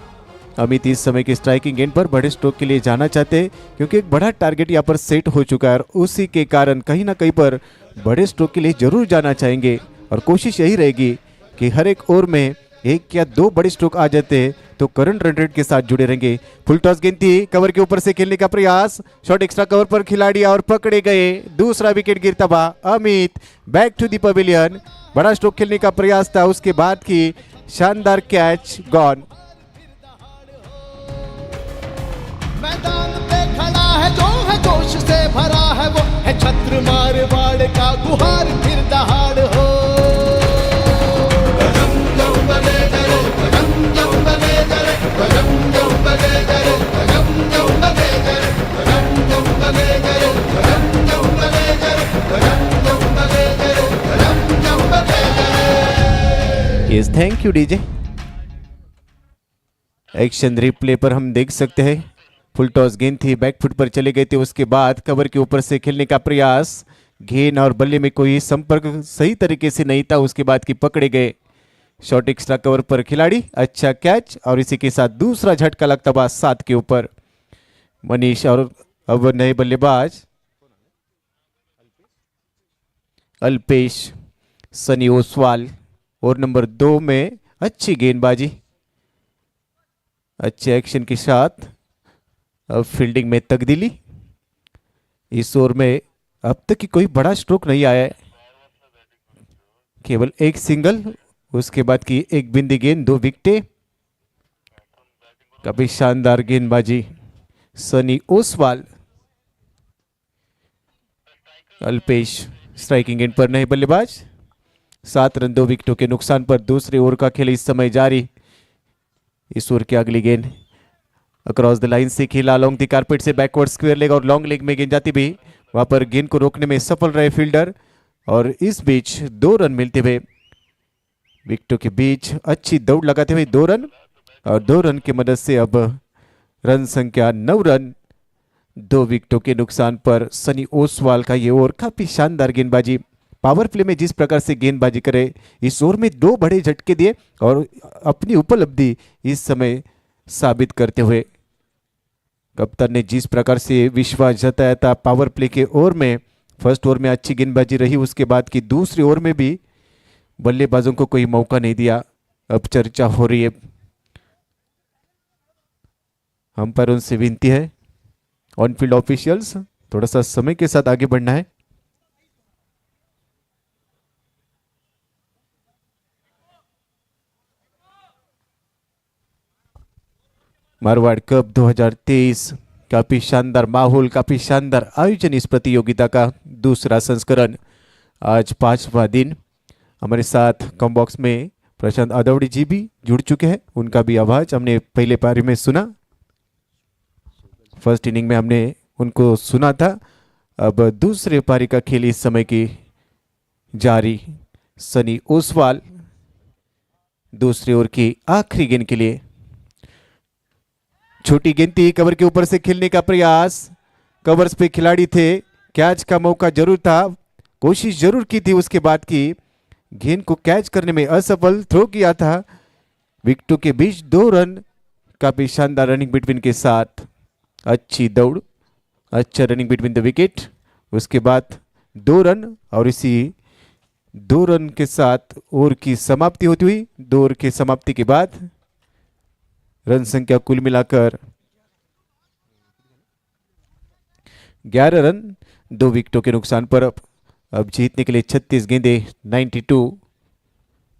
अमित इस समय की स्ट्राइकिंग गेंद पर बड़े स्ट्रोक के लिए जाना चाहते हैं, क्योंकि एक बड़ा टारगेट यहाँ पर सेट हो चुका है, और उसी के कारण कहीं ना कहीं पर बड़े स्ट्रोक के लिए जरूर जाना चाहेंगे, और कोशिश यही रहेगी कि हर एक ओवर में 1 या 2 बड़े स्ट्रोक आ जाते हैं तो करंट रन रेट के साथ जुड़े रहेंगे। फुल टॉस गेंद थी, कवर के ऊपर से खेलने का प्रयास, शॉट एक्स्ट्रा कवर पर खिलाड़ी और पकड़े गए, दूसरा विकेट गिरता हुआ, Amit back to the pavilion. बड़ा स्ट्रोक खेलने का प्रयास था, उसके बाद की शानदार कैच, गॉन। मैदान पे खड़ा है जो है जोश से भरा है, वो है छत्र मारवाड़ का गुहार फिर दहाड़ हो। Yes, thank you DJ. Action replay पर हम देख सकते हैं फुल टॉस गेंद थी, बैक फुट पर चले गए थे, उसके बाद कवर के ऊपर से खेलने का प्रयास, गेंद और बल्ले में कोई संपर्क सही तरीके से नहीं था, उसके बाद की पकड़े गए, शॉट एक्स्ट्रा कवर पर खिलाड़ी, अच्छा कैच, और इसी के साथ दूसरा झटका लगता हुआ 7 के ऊपर मनीष। और अब नए बल्लेबाज अल्पेश सनी ओसवाल, और नंबर 2 में अच्छी गेंदबाजी, अच्छे एक्शन के साथ अब फील्डिंग में तब्दीली। इस ओवर में अब तक की कोई बड़ा स्ट्रोक नहीं आया है, केवल 1 सिंगल, उसके बाद की 1 बिंदी गेंद, 2 विकेटें। काफी शानदार गेंदबाजी सनी ओसवाल। अल्पेश स्ट्राइकिंग एंड पर नहीं बल्लेबाज, 7 रन 2 विकेटों के नुकसान पर। दूसरे ओवर का खेल इस समय जारी। इस ओवर की अगली गेंद अक्रॉस द लाइन से खेला, लॉन्ग द कारपेट से बैकवर्ड स्क्वायर लेग और लॉन्ग लेग में गेंद जाती भी, वहां पर गेंद को रोकने में सफल रहे फील्डर, और इस बीच 2 रन मिलते हुए विकेटों के बीच अच्छी दौड़ लगाते हुए 2 रन और 2 रन की मदद से अब रन संख्या 9 रन। 2 विकेटों के नुकसान पर सनी ओसवाल का ये ओवर काफी शानदार गेंदबाजी, पावर प्ले में जिस प्रकार से गेंदबाजी करे, इस ओवर में 2 बड़े झटके दिए और अपनी उपलब्धि इस समय साबित करते हुए कप्तान ने जिस प्रकार से विश्वास जताया था पावर प्ले के ओवर में, फर्स्ट ओवर में अच्छी गेंदबाजी रही, उसके बाद की दूसरी ओवर में भी बल्लेबाजों को कोई मौका नहीं दिया। अब चर्चा हो रही है, अंपायरों से विनती है, ऑन फील्ड ऑफिशियल्स थोड़ा सा समय के साथ आगे बढ़ना है। मारवाड़ कप 2023 काफी शानदार माहौल, काफी शानदार आयोजन इस प्रतियोगिता का दूसरा संस्करण, आज 5वां दिन। हमारे साथ कम बॉक्स में प्रशांत अदौड़ी जी भी जुड़ चुके हैं, उनका भी आवाज हमने पहले पारी में सुना, फर्स्ट इनिंग में हमने उनको सुना था। अब दूसरे पारी का खेल इस समय की जारी। सनी ओसवाल दूसरी ओवर की आखिरी गेंद के लिए, छोटी गेंद थी, कवर के ऊपर से खेलने का प्रयास, कवर्स पे खिलाड़ी थे, कैच का मौका जरूर था, कोशिश जरूर की थी, उसके बाद की गेंद को कैच करने में असफल, थ्रो किया था। विकेटों के बीच 2 रन, काफी शानदार रनिंग बिटवीन के साथ, अच्छी दौड़, अच्छा रनिंग बिटवीन द विकेट, उसके बाद 2 रन और इसी 2 रन के साथ ओवर की समाप्ति होती हुई। 2 ओवर की समाप्ति के बाद रन संख्या कुल मिलाकर 11 रन, 2 विकेटों के नुकसान पर अब जीतने के लिए 36 गेंदे, 92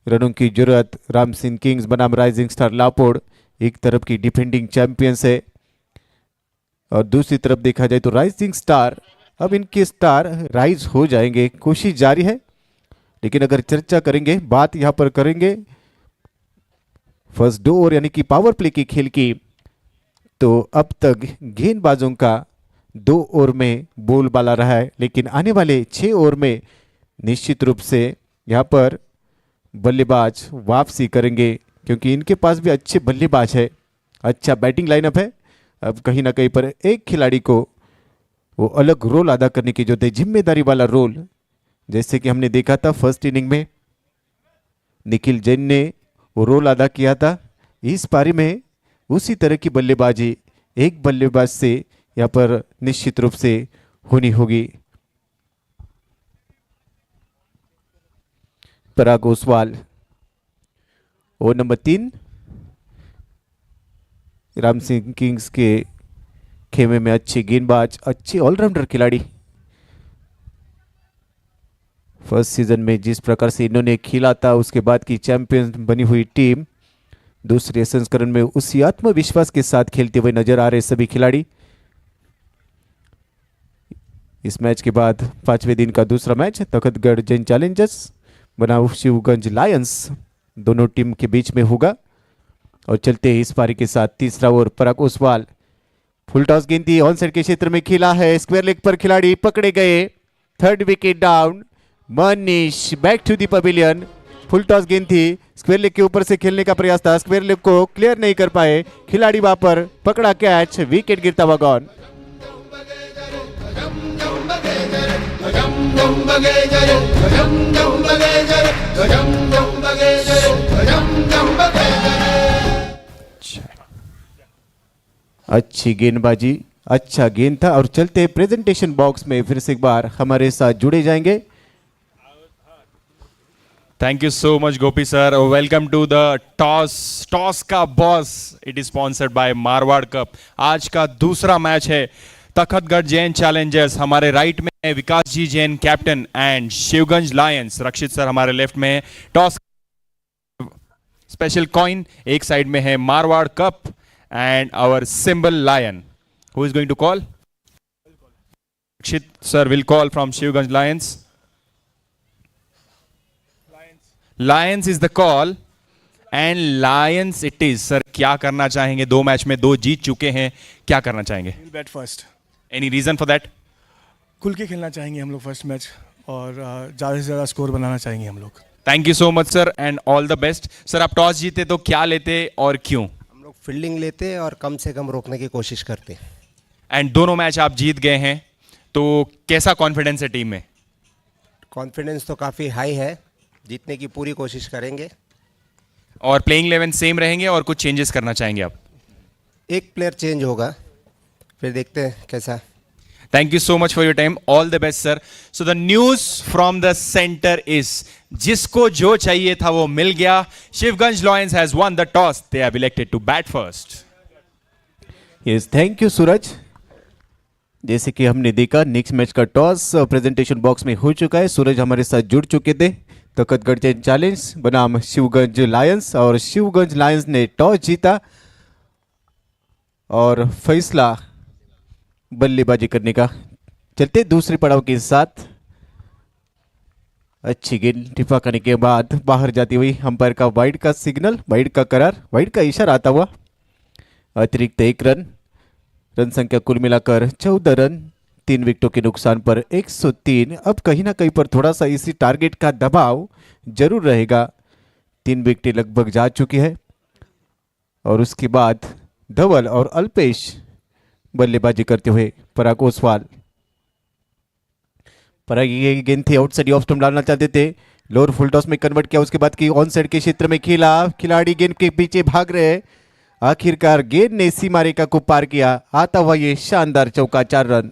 रनों की जरूरत। राम सिंह किंग्स बनाम राइजिंग स्टार लापोड़ एक तरफ की डिफेंडिंग चैंपियंस है और दूसरी तरफ देखा जाए तो राइजिंग स्टार, अब इनके स्टार राइज हो जाएंगे, कोशिश जारी है। लेकिन अगर चर्चा करेंगे, बात यहां पर करेंगे फर्स्ट 2 ओवर यानी कि पावर प्ले की खेल की, तो अब तक गेंदबाजों का 2 ओवर में बोलबाला रहा है, लेकिन आने वाले 6 ओवर में निश्चित रूप से यहां पर बल्लेबाज वापसी करेंगे, क्योंकि इनके पास भी अच्छे बल्लेबाज है, अच्छा बैटिंग लाइनअप है। अब कहीं ना कहीं पर एक खिलाड़ी को वो अलग रोल अदा करने की जो है, जिम्मेदारी वाला रोल, जैसे कि हमने देखा था फर्स्ट इनिंग में निखिल जैन ने वो रोल अदा किया था। इस पारी में उसी तरह की बल्लेबाजी एक बल्लेबाज से यहां पर निश्चित रूप से होनी होगी। Parag Oswal over number 3, Ram Singh kings के खेमे में अच्छे गेंदबाज, अच्छे ऑलराउंडर खिलाड़ी। फर्स्ट सीजन में जिस प्रकार से इन्होंने खेला था, उसके बाद की चैंपियन बनी हुई टीम दूसरे संस्करण में उसी आत्मविश्वास के साथ खेलते हुए नजर आ रहे सभी खिलाड़ी। इस मैच के बाद 5वें दिन का दूसरा मैच तखतगढ़ जैन चैलेंजर्स बनाम शिवगंज लायंस दोनों टीम के बीच में होगा। और चलते हैं इस पारी के साथ तीसरा ओवर। पराग ओसवाल फुल टॉस गेंद थी, ऑन साइड के क्षेत्र में खेला है, स्क्वायर लेग पर खिलाड़ी पकड़े गए, 3rd wicket down. Manish back to the pavilion, full toss गेंद थी, स्क्वायर लेग के ऊपर से खेलने का प्रयास था, स्क्वायर लेग को क्लियर नहीं कर पाए खिलाड़ी, वहां पर पकड़ा कैच, विकेट गिरता हुआ गॉन। अच्छी गेंदबाजी, अच्छा गेंद था। और चलते प्रेजेंटेशन बॉक्स में फिर से एक बार हमारे साथ जुड़े जाएंगे। Thank you so much Gopi sir. Welcome to the toss का boss. It is sponsored by Marwar cup. आज का दूसरा मैच है तखतगढ़ जैन चैलेंजर्स, हमारे राइट में है Vikas ji Jain captain, and Shivganj lions Rakshit sir हमारे लेफ्ट में। टॉस स्पेशल कॉइन एक साइड में है Marwar cup and our symbol lion. Who is going to call? Rakshit sir will call from Shivganj Lions. Lions is the call and Lions it is. Sir क्या करना चाहेंगे? 2 match में 2 जीत चुके हैं, क्या करना चाहेंगे? Bat first. Any reason for that? खुल के खेलना चाहेंगे हम लोग फर्स्ट मैच, और ज़्यादा से ज़्यादा स्कोर बनाना चाहेंगे हम लोग। Thank you so much sir and all the best sir. आप टॉस जीते तो क्या लेते और क्यों? हम लोग फील्डिंग लेते और कम से कम रोकने की कोशिश करते। एंड दोनों मैच आप जीत गए हैं, तो कैसा कॉन्फिडेंस है टीम में? कॉन्फिडेंस तो काफ़ी हाई है, जीतने की पूरी कोशिश करेंगे। और प्लेइंग 11 सेम रहेंगे और कुछ चेंजेस करना चाहेंगे आप? एक प्लेयर चेंज होगा, फिर देखते हैं कैसा। Thank you so much for your time, all the best sir. So the news from the centre is जिसको जो चाहिए था वो मिल गया। Shivganj lions has won the toss, they have elected to bat first. Yes, thank you Suraj. जैसे कि हमने देखा नेक्स्ट मैच का टॉस प्रेजेंटेशन बॉक्स में हो चुका है। सूरज हमारे साथ जुड़ चुके थे। तकतगढ़ जैन चैलेंज बनाम शिवगंज लायंस, और शिवगंज लायंस ने टॉस जीता और फैसला बल्लेबाजी करने का। चलते दूसरे पड़ाव के साथ। अच्छी गेंद टिफा करने के बाद बाहर जाती हुई अंपायर का वाइड का सिग्नल, वाइड का करार, वाइड का इशारा आता हुआ। अतिरिक्त 1 रन, रन संख्या कुल मिलाकर 14 रन, 3 विकेटों के नुकसान पर 103। अब कहीं ना कहीं पर थोड़ा सा इसी टारगेट का दबाव जरूर रहेगा। 3 विकेटें लगभग जा चुकी है और उसके बाद धवल और अल्पेश बल्लेबाजी करते हुए। पराग ओसवाल, पराग ये गेंद थी आउटसाइड ऑफ स्टंप डालना चाहते थे, लोअर फुल टॉस में कन्वर्ट किया। उसके बाद की ऑन साइड के क्षेत्र में खेला, खिलाड़ी गेंद के पीछे भाग रहे हैं। आखिरकार गेंद ने सीमा रेखा को पार किया। आता हुआ ये शानदार चौका, 4 रन।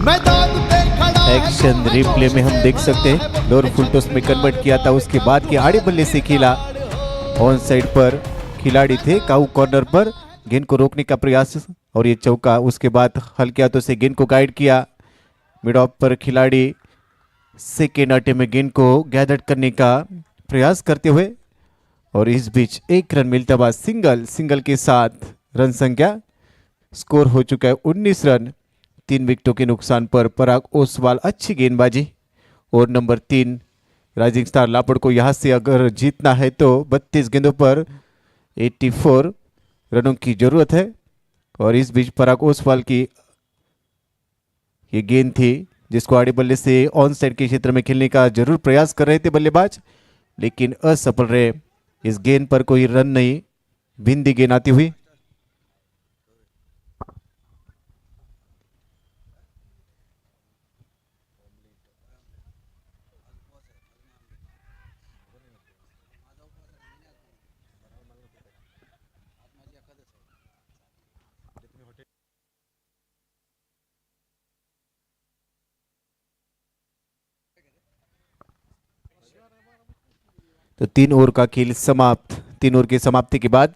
मैदान पे खड़ा है एक्शन रिप्ले में हम देख सकते हैं लोअर फुल टॉस में कन्वर्ट किया था, उसके बाद के आड़े बल्ले से खेला। ऑन साइड पर खिलाड़ी थे, काऊ कॉर्नर पर गेंद को रोकने का प्रयास और ये चौका। उसके बाद हल्के हाथों से गेंद को गाइड किया। मिड ऑफ पर खिलाड़ी सेकेंड अटे में गेंद को गैदर करने का प्रयास करते हुए, और इस बीच 1 रन मिलता हुआ सिंगल के साथ रन संख्या स्कोर हो चुका है 19 रन, 3 विकेटों के नुकसान पर। पराग ओसवाल अच्छी गेंदबाजी। और नंबर 3 राइजिंग स्टार लापड़ को यहां से अगर जीतना है तो 32 गेंदों पर 84 रनों की जरूरत है। और इस बीच पराग ओसवाल की ये गेंद थी जिसको आड़े बल्ले से ऑन साइड के क्षेत्र में खेलने का जरूर प्रयास कर रहे थे बल्लेबाज, लेकिन असफल रहे। इस गेंद पर कोई रन नहीं, बिंदी गेंद आती हुई। तो 3 ओवर का खेल समाप्त। 3 ओवर की समाप्ति के बाद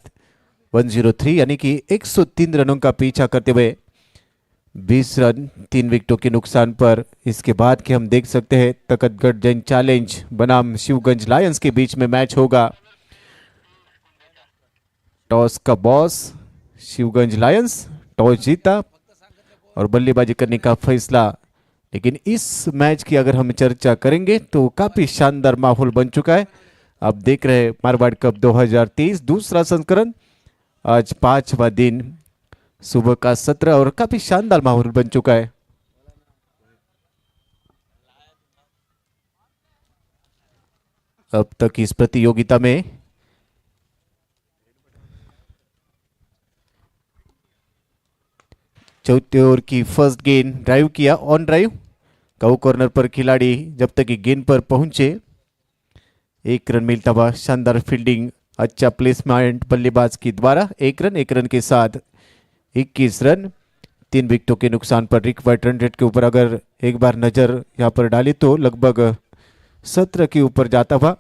103 यानी कि 103 रनों का पीछा करते हुए 20 रन, 3 विकेटों के नुकसान पर। इसके बाद के हम देख सकते हैं तकतगढ़ जैन चैलेंज बनाम शिवगंज लायंस के बीच में मैच होगा। टॉस का बॉस शिवगंज लायंस, टॉस जीता और बल्लेबाजी करने का फैसला। लेकिन इस मैच की अगर हम चर्चा करेंगे तो काफी शानदार माहौल बन चुका है। आप देख रहे हैं मारवाड़ कप 2023 दूसरा संस्करण, आज 5वां दिन, सुबह का 17 और काफी शानदार माहौल बन चुका है। अब तक इस प्रतियोगिता में चौथे ओवर की फर्स्ट गेंद ड्राइव किया, ऑन ड्राइव। काऊ कॉर्नर पर खिलाड़ी जब तक कि गेंद पर पहुंचे 1 रन मिलता हुआ। शानदार फील्डिंग, अच्छा प्लेसमेंट बल्लेबाज के द्वारा। 1 रन के साथ 21 रन, 3 विकेटों के नुकसान पर। रिक्वायर्ड रन रेट के ऊपर अगर एक बार नजर यहाँ पर डाली तो लगभग 17 के ऊपर जाता हुआ।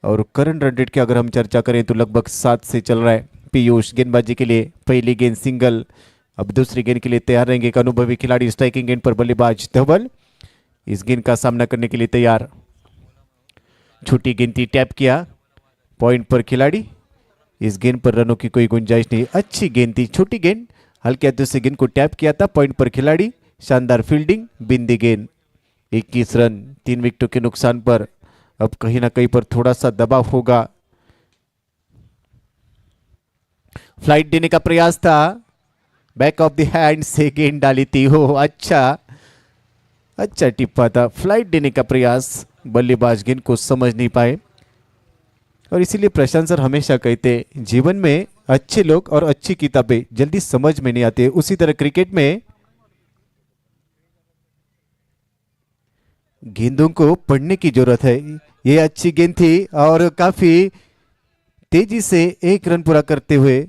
और करंट रन रेट की अगर हम चर्चा करें तो लगभग 7 से चल रहा है। पीयूष गेंदबाजी के लिए पहली गेंद सिंगल, अब दूसरी गेंद के लिए तैयार रहेंगे। एक अनुभवी खिलाड़ी स्ट्राइकिंग गेंद पर बल्लेबाज धवल इस गेंद का सामना करने के लिए तैयार। छोटी गेंद थी, टैप किया, पॉइंट पर खिलाड़ी। इस गेंद पर रनों की कोई गुंजाइश नहीं। अच्छी गेंद थी, छोटी गेंद, हल्के हाथों से गेंद को टैप किया था, पॉइंट पर खिलाड़ी। शानदार फील्डिंग, बिंदी गेंद। 21 रन, 3 विकेटों के नुकसान पर। अब कहीं ना कहीं पर थोड़ा सा दबाव होगा। फ्लाइट देने का प्रयास था, बैक ऑफ द हैंड से गेंद डाली थी। हो अच्छा टिप्पा था। फ्लाइट देने का प्रयास, बल्लेबाज गेंद को समझ नहीं पाए। और इसीलिए प्रशांत सर हमेशा कहते जीवन में अच्छे लोग और अच्छी किताबें जल्दी समझ में नहीं आती। उसी तरह क्रिकेट में गेंदों को पढ़ने की जरूरत है। ये अच्छी गेंद थी और काफी तेजी से 1 रन पूरा करते हुए,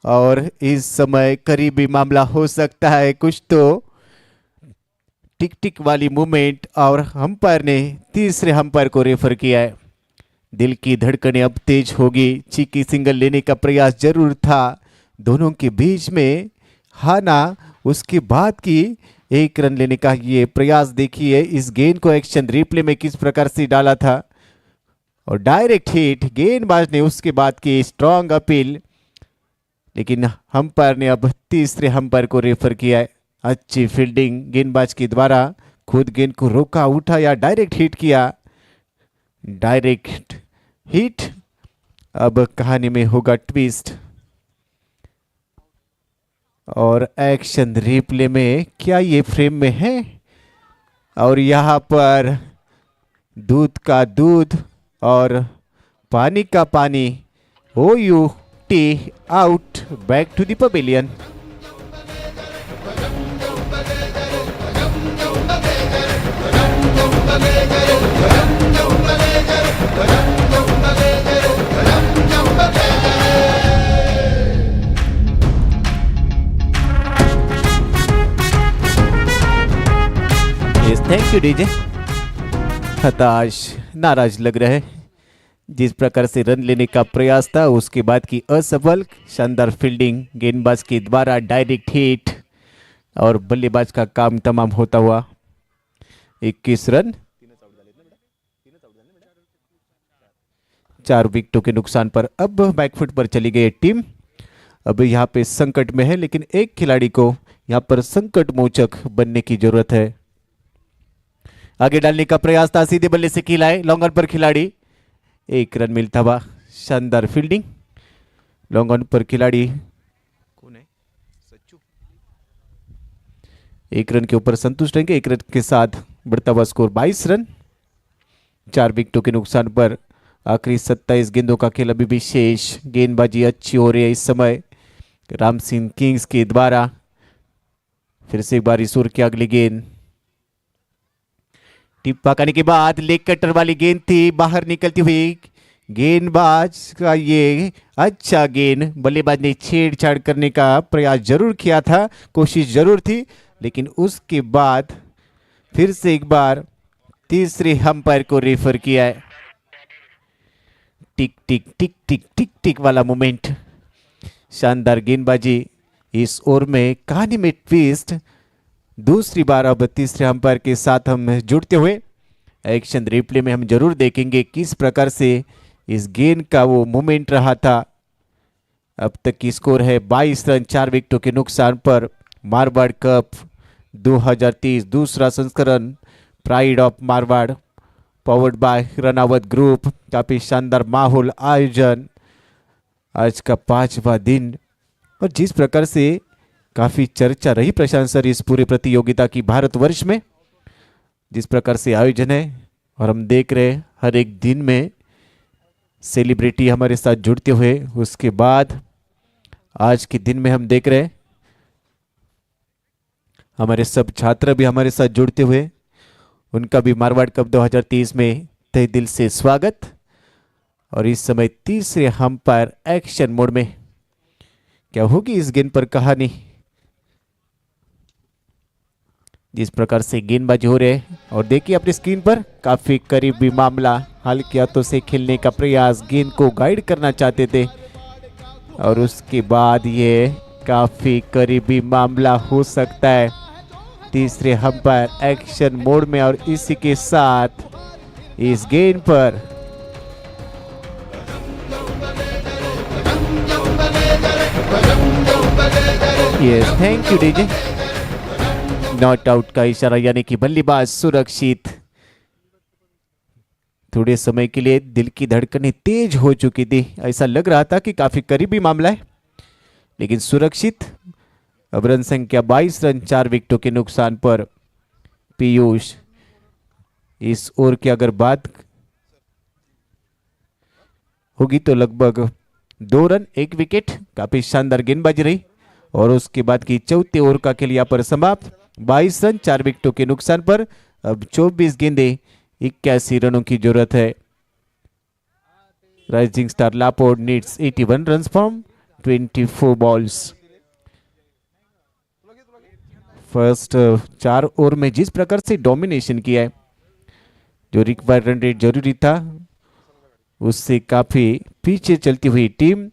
और इस समय करीबी मामला हो सकता है कुछ तो। टिक टिक वाली मूवमेंट और अंपायर ने तीसरे अंपायर को रेफर किया है। दिल की धड़कनें अब तेज होगी। चीकी सिंगल लेने का प्रयास जरूर था दोनों के बीच में, हाना उसके बाद की 1 रन लेने का ये प्रयास। देखिए इस गेंद को एक्शन रिप्ले में किस प्रकार से डाला था और डायरेक्ट हिट। गेंदबाज ने उसके बाद की स्ट्रॉन्ग अपील, लेकिन अंपायर ने अब तीसरे अंपायर को रेफर किया है। अच्छी फील्डिंग गेंदबाज के द्वारा, खुद गेंद को रोका, उठाया, डायरेक्ट हिट किया। Direct hit. अब कहानी में होगा ट्विस्ट और एक्शन रिप्ले में क्या ये फ्रेम में है, और यहाँ पर दूध का दूध और पानी का पानी। OUT out, back to the pavilion. Thank you DJ. हताश, नाराज लग रहे हैं। जिस प्रकार से रन लेने का प्रयास था उसके बाद की असफल। शानदार फील्डिंग गेंदबाज के द्वारा, डायरेक्ट हिट और बल्लेबाज का काम तमाम होता हुआ। 21 रन, 4 विकेटों के नुकसान पर अब बैकफुट पर चली गई टीम। अब यहाँ पे संकट में है, लेकिन एक खिलाड़ी को यहाँ पर संकट मोचक बनने की जरूरत है। आगे डालने का प्रयास था, सीधे बल्ले से खिलाए, लॉन्ग ऑन पर खिलाड़ी, 1 रन मिलता हुआ। शानदार फील्डिंग, लॉन्ग ऑन पर खिलाड़ी कौन है? सच्चू 1 रन के ऊपर संतुष्ट रहेंगे। 1 रन के साथ बढ़ता हुआ स्कोर 22 रन, 4 विकेटों के नुकसान पर। आखिरी 27 गेंदों का खेल अभी भी शेष। गेंदबाजी अच्छी हो रही है इस समय राम सिंह किंग्स के द्वारा। फिर से एक बार ईश्वर की अगली गेंद, टिप्पा करने के बाद लेग कटर वाली गेंद थी, बाहर निकलती हुई। गेंदबाज का ये अच्छा गेंद, बल्लेबाज ने छेड़छाड़ करने का प्रयास जरूर किया था, कोशिश जरूर थी, लेकिन उसके बाद फिर से एक बार तीसरे अंपायर को रेफर किया है। टिक टिक टिक टिक टिक टिक वाला मोमेंट। शानदार गेंदबाजी। इस ओवर में कहानी में ट्विस्ट। दूसरी बार अब तीसरे अंपायर के साथ हम जुड़ते हुए एक्शन रिप्ले में हम जरूर देखेंगे किस प्रकार से इस गेंद का वो मोमेंट रहा था। अब तक की स्कोर है 22 रन, 4 विकेटों के नुकसान पर। मारवाड़ कप 2030 दूसरा संस्करण, pride of Marwar, powered by Ranaut group. काफी शानदार माहौल, आयोजन, आज का 5वां दिन, और जिस प्रकार से काफी चर्चा रही प्रशांत सर इस पूरी प्रतियोगिता की भारतवर्ष में, जिस प्रकार से आयोजन है, और हम देख रहे हैं हर एक दिन में सेलिब्रिटी हमारे साथ जुड़ते हुए। उसके बाद आज के दिन में हम देख रहे हैं हमारे सब छात्र भी हमारे साथ जुड़ते हुए। उनका भी मारवाड़ कप 2030 में तहे दिल से स्वागत। और इस समय तीसरे अंपायर एक्शन मोड में। क्या होगी इस गेंद पर कहानी? जिस प्रकार से गेंदबाजी हो रहे हैं, और देखिए अपनी स्क्रीन पर काफी करीबी मामला। हल्के हाथों से खेलने का प्रयास, गेंद को गाइड करना चाहते थे, और उसके बाद ये काफी करीबी मामला हो सकता है। तीसरे अंपायर एक्शन मोड में, और इसी के साथ इस गेंद पर yes, thank you DJ. Not out का इशारा, यानी कि बल्लेबाज सुरक्षित। थोड़े समय के लिए दिल की धड़कनें तेज हो चुकी थी, ऐसा लग रहा था कि काफी करीबी मामला है, लेकिन सुरक्षित अब रन संख्या 22 रन 4 विकेटों के नुकसान पर। पीयूष, इस ओवर की अगर बात होगी तो लगभग 2 रन 1 विकेट, काफी शानदार गेंदबाजी रही। और उसके बाद की चौथे ओवर का खेल यहाँ पर समाप्त, 22 रन 4 विकेटों के नुकसान पर। अब 24 गेंदे 81 रनों की जरूरत है। Rising star leopard needs 81 runs from 24 balls. First 4 over में जिस प्रकार से डोमिनेशन किया है, जो रिक्वायर्ड रन रेट जरूरी था उससे काफी पीछे चलती हुई टीम।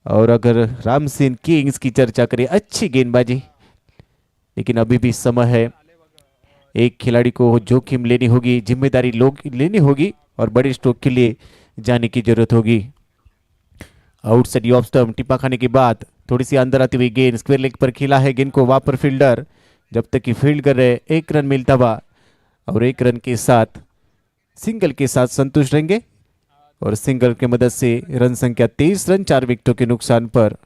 और अगर रामसेन किंग्स की चर्चा करें, अच्छी गेंदबाजी, लेकिन अभी भी समय है। एक खिलाड़ी को जोखिम लेनी होगी, जिम्मेदारी लेनी होगी और बड़े स्ट्रोक के लिए जाने की जरूरत होगी। आउटसाइड ऑफ स्टंप टिप्पा खाने के बाद थोड़ी सी अंदर आती हुई गेंद स्क्वायर लेग पर खेला है। गेंद को वापर फील्डर जब तक कि फील्ड कर रहे, 1 रन मिलता हुआ और 1 रन के साथ सिंगल के साथ संतुष्ट रहेंगे। और सिंगल की मदद से रन संख्या 23 रन 4 विकेटों के नुकसान पर।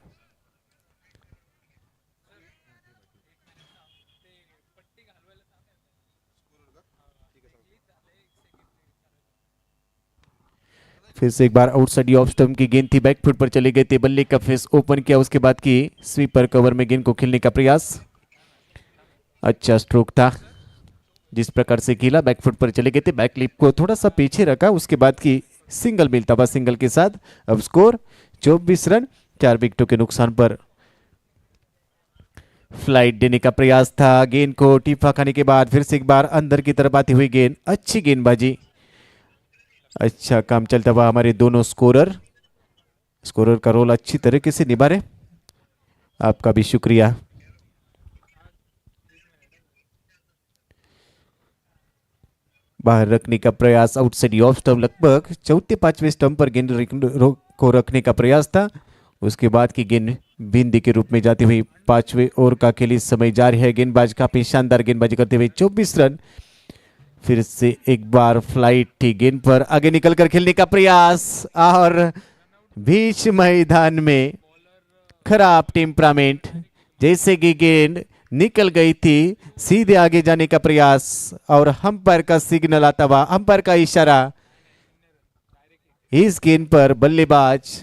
फिर से एक बार आउटसाइड ऑफ स्टंप की गेंद थी, बैकफुट पर चले गए थे, बल्ले का फेस ओपन किया, उसके बाद की स्वीपर कवर में गेंद को खेलने का प्रयास। अच्छा स्ट्रोक था, जिस प्रकार से खेला, बैकफुट पर चले गए थे, बैक लिप को थोड़ा सा पीछे रखा, उसके बाद की सिंगल मिलता हुआ, सिंगल के साथ अब स्कोर 24 रन 4 विकेटों के नुकसान पर। फ्लाइट देने का प्रयास था, गेंद को टिप्पा खाने के बाद फिर से एक बार अंदर की तरफ आती हुई गेंद, अच्छी गेंदबाजी, अच्छा काम चलता हुआ। हमारे दोनों स्कोरर का रोल अच्छी तरीके से निभा रहे, आपका भी शुक्रिया। बाहर रखने का प्रयास, आउटसाइड ऑफ स्टंप, लगभग चौथे 5वें स्टंप पर गेंद को रखने का प्रयास था, उसके बाद की गेंद बिंदी के रूप में जाती हुई। 5वें ओवर का खेल इस समय जारी है। गेंदबाज काफी शानदार गेंदबाजी करते हुए 24 रन। फिर से एक बार फ्लाइट थी गेंद पर, आगे निकलकर खेलने का प्रयास और बीच मैदान में खराब टेम्परामेंट, जैसे कि गेंद निकल गई थी, सीधे आगे जाने का प्रयास और अंपायर का सिग्नल आता हुआ, अंपायर का इशारा। इस गेंद पर बल्लेबाज,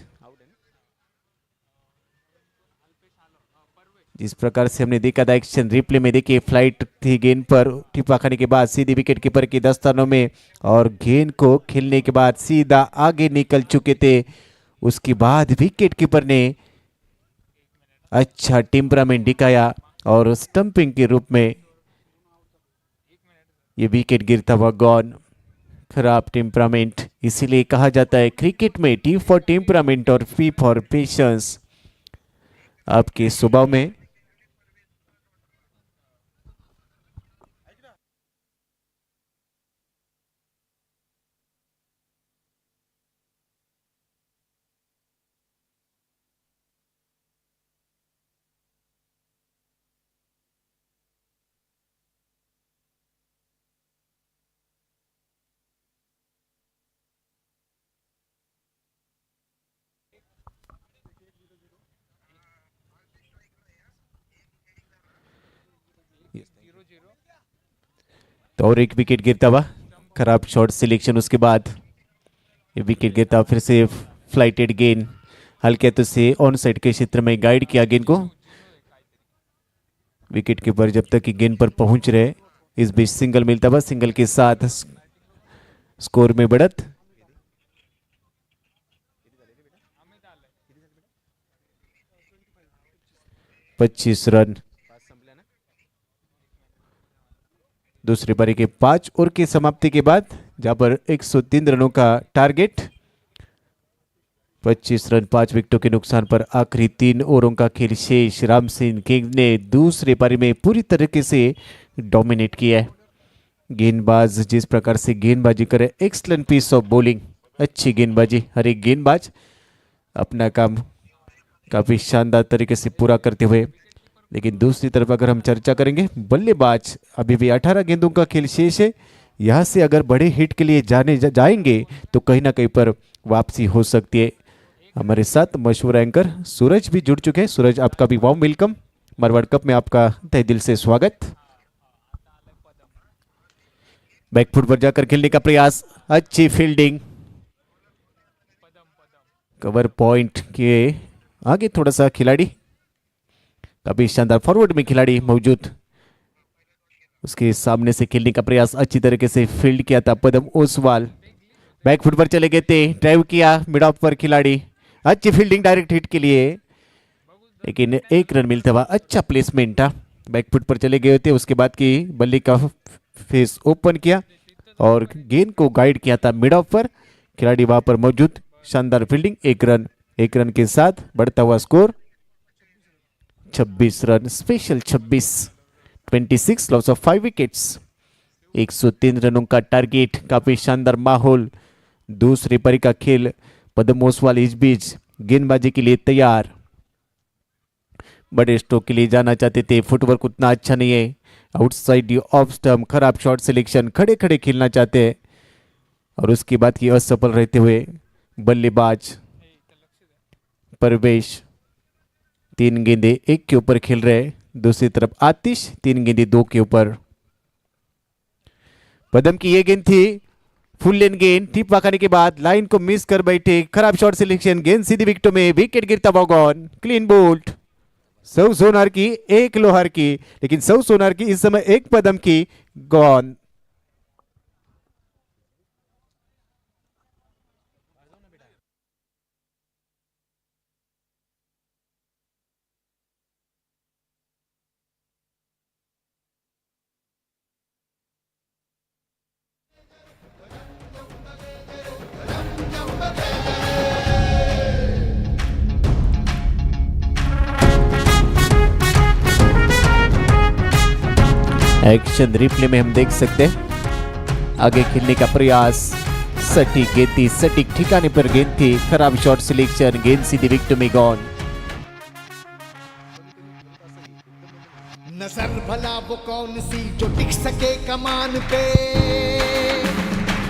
जिस प्रकार से हमने देखा था एक्शन रिप्ले में, देखिए फ्लाइट थी गेंद पर, टिप्पा खाने के बाद सीधी विकेट कीपर के दस्तानों में और गेंद को खेलने के बाद सीधा आगे निकल चुके थे। उसके बाद विकेट कीपर ने अच्छा टेम्परामेंट दिखाया और स्टंपिंग के रूप में ये विकेट गिरता हुआ गॉन। खराब टेम्परामेंट, इसीलिए कहा जाता है क्रिकेट में टी फॉर टेम्परामेंट और पी फॉर पेशेंस। आपके स्वभाव में तो और एक विकेट गिरता हुआ, खराब शॉट सिलेक्शन, उसके बाद ये विकेट गिरता, फिर से फ्लाइटेड गेंद हल्के हाथों से ऑन साइड के क्षेत्र में गाइड किया गेंद को। विकेट कीपर जब तक कि गेंद पर पहुंच रहे, इस बीच सिंगल मिलता हुआ, सिंगल के साथ स्कोर में बढ़त। पच्चीस रन। दूसरी पारी के 5 ओवर की समाप्ति के बाद, जहां पर 103 रनों का टारगेट, 25 रन 5 विकेटों के नुकसान पर आखिरी 3 ओवरों का खेल शेष। रामसेन किंग ने दूसरी पारी में पूरी तरीके से डोमिनेट किया है। गेंदबाज जिस प्रकार से गेंदबाजी करे, एक्सलेंट पीस ऑफ बॉलिंग, अच्छी गेंदबाजी, हर एक गेंदबाज अपना काम काफी शानदार तरीके से पूरा करते हुए। लेकिन दूसरी तरफ अगर हम चर्चा करेंगे, बल्लेबाज अभी भी 18 गेंदों का खेल शेष है। यहाँ से अगर बड़े हिट के लिए जाएंगे तो कहीं ना कहीं पर वापसी हो सकती है। हमारे साथ मशहूर एंकर सूरज भी जुड़ चुके हैं। सूरज, आपका भी वार्म वेलकम। मारवाड़ कप में आपका तहे दिल से स्वागत। बैकफुट पर जाकर खेलने का प्रयास, अच्छी फील्डिंग, कवर पॉइंट के आगे थोड़ा सा खिलाड़ी, काफी शानदार फॉरवर्ड में खिलाड़ी मौजूद, उसके सामने से खेलने का प्रयास, अच्छी तरीके से फील्ड किया था पदम ओसवाल। बैकफुट पर चले गए थे, ड्राइव किया मिड ऑफ पर खिलाड़ी, अच्छी फील्डिंग डायरेक्ट हिट के लिए, लेकिन 1 रन मिलता हुआ, अच्छा प्लेसमेंट था। बैकफुट पर चले गए थे, उसके बाद की बल्ले का फेस ओपन किया और गेंद को गाइड किया था मिड ऑफ पर, खिलाड़ी वहां पर मौजूद, शानदार फील्डिंग, 1 रन के साथ बढ़ता हुआ score 26 run, special 26, 26 loss of 5 wickets, 103 रनों का टारगेट, काफी शानदार माहौल। दूसरी पारी का खेल, पदम ओसवाल इस बीच गेंदबाजी के लिए तैयार, बड़े स्ट्रोक के लिए जाना चाहते थे, फुटवर्क उतना अच्छा नहीं है, आउटसाइड ऑफ स्टंप, खराब शॉट सिलेक्शन, खड़े खड़े खेलना चाहते हैं और उसके बाद की असफल रहते हुए बल्लेबाज परवेश 3 गेंदे 1 के ऊपर खेल रहे, दूसरी तरफ आतिश 3 गेंदे 2 के ऊपर। पदम की ये गेंद थी फुल लेन गेंद, टिप पकाने के बाद लाइन को मिस कर बैठे, खराब शॉट सिलेक्शन, गेंद सीधी विकेटों में, विकेट गिरता हुआ गॉन, क्लीन बोल्ड। 100 सोनार की 1 लोहार की, लेकिन 100 सोनार की इस समय 1 पदम की गॉन। एक्शन रिप्ले में हम देख सकते हैं, आगे खेलने का प्रयास, सटीक गेंद थी, सटीक ठिकाने पर गेंद थी, खराब शॉट सिलेक्शन, गेंद सीधी विकेट में गॉन। नजर भला वो कौन सी जो टिक सके कमान पे,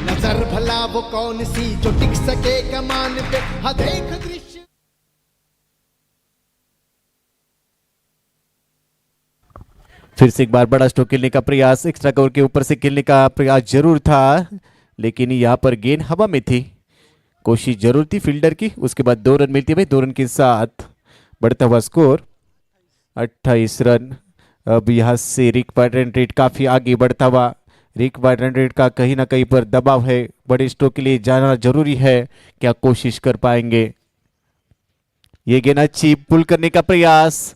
नजर भला वो कौन सी जो टिक सके कमान पे, हाँ देख दृश्य। फिर से एक बार बड़ा स्ट्रोक खेलने का प्रयास, एक्स्ट्रा कवर के ऊपर से खेलने का प्रयास जरूर था, लेकिन यहां पर गेंद हवा में थी, कोशिश जरूर थी फील्डर की। उसके बाद 2 रन मिलती है, 2 रन के साथ बढ़ता हुआ स्कोर 28 रन। अब यहां से रिक्वायर्ड रन रेट काफी आगे बढ़ता हुआ, रिक्वायर्ड रन रेट का कहीं ना कहीं पर दबाव है, बड़े स्ट्रोक के लिए जाना जरूरी है, क्या कोशिश कर पाएंगे। ये गेंद अच्छी, पुल करने का प्रयास,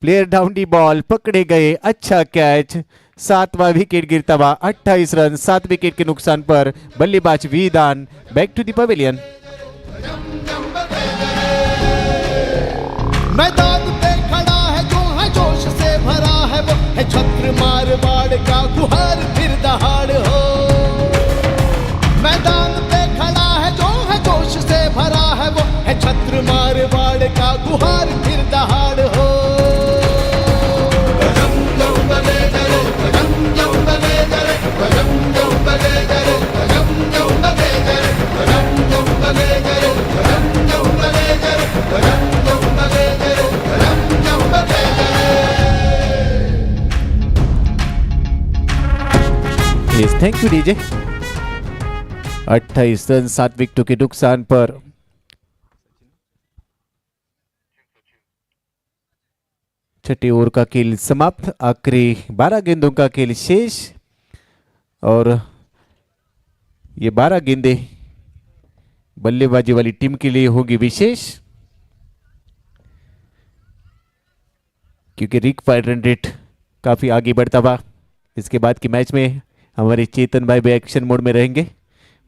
प्लेयर डाउन दी बॉल, पकड़े गए, अच्छा कैच, 7वां विकेट गिरता हुआ, 28 रन, 7 विकेट के नुकसान पर बल्लेबाज विदान बैक टू द पवेलियन। मैदान पे खड़ा है जो है जोश से भरा है, वो है छत्र मारवाड़ का गुहार फिर दहाड़ हो। मैदान पे खड़ा है जो है जोश से भरा है, वो है छत्र मारवाड़ का गुहार फिर दहाड़ हो। Thank you DJ. 28 रन 7 विकेटों के नुकसान पर छठे ओवर का खेल समाप्त, आखिरी 12 गेंदों का खेल शेष और ये 12 गेंदें बल्लेबाजी वाली टीम के लिए होगी विशेष, क्योंकि रिक्वायर्ड रन रेट काफी आगे बढ़ता हुआ। इसके बाद की मैच में हमारे चेतन भाई भी एक्शन मोड में रहेंगे।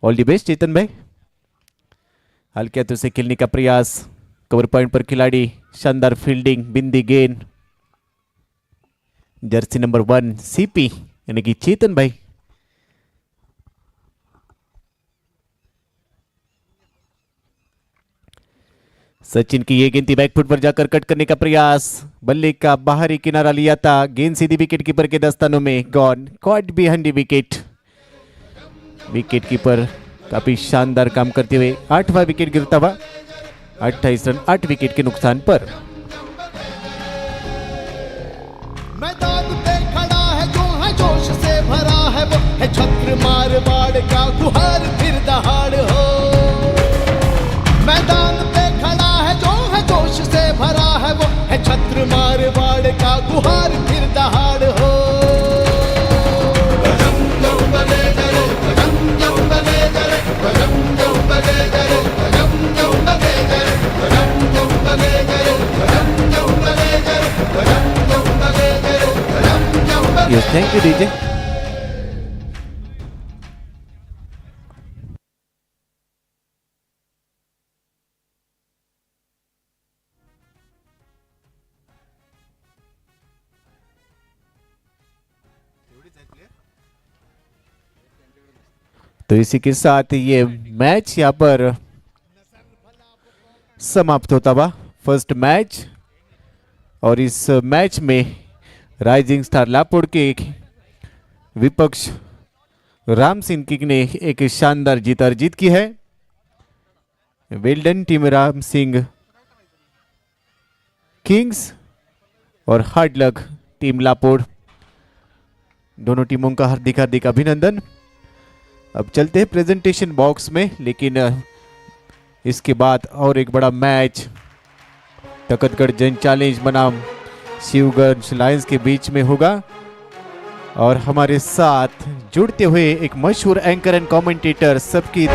ऑल दी बेस्ट चेतन भाई। हल्के हाथों से खेलने का प्रयास, कवर पॉइंट पर खिलाड़ी, शानदार फील्डिंग, बिंदी गेंद, जर्सी नंबर 1 सीपी यानी कि चेतन भाई। सचिन की ये गेंद बैकफुट पर जाकर कट करने का प्रयास, बल्ले का बाहरी किनारा लिया था, गेंद सीधी विकेट कीपर के दस्तानों में, gone, caught behind the wicket. Wicket keeper काफी शानदार काम करते हुए 8वां विकेट गिरता हुआ, 28 रन 8 विकेट के नुकसान पर। छत्र मारवाड़ का गुहार फिर दहाड़ हो। मैदान पे खड़ा है जो है जोश से भरा है वो है छत्र मारवाड़ का गुहार फिर दहाड़ हो। Yes, thank you, DJ. तो इसी के साथ ये मैच यहाँ पर समाप्त होता हुआ फर्स्ट मैच। और इस मैच में राइजिंग स्टार लापोड़ के विपक्ष राम सिंह किंग ने एक शानदार जीत अर्जित की है। Well done team Ram Singh Kings और हार्ड लक टीम लापोड़। दोनों टीमों का हार्दिक हार्दिक अभिनंदन। अब चलते हैं प्रेजेंटेशन बॉक्स में, लेकिन इसके बाद और एक बड़ा मैच तकतगढ़ जैन चैलेंज बनाम शिवगंज लायंस के बीच में होगा। और हमारे साथ जुड़ते हुए एक मशहूर एंकर एंड कमेंटेटर सबकी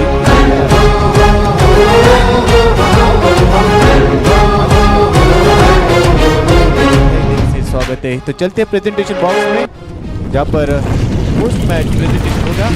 स्वागत है। तो चलते हैं प्रेजेंटेशन बॉक्स में, जहां पर पोस्ट मैच प्रेजेंटेशन होगा।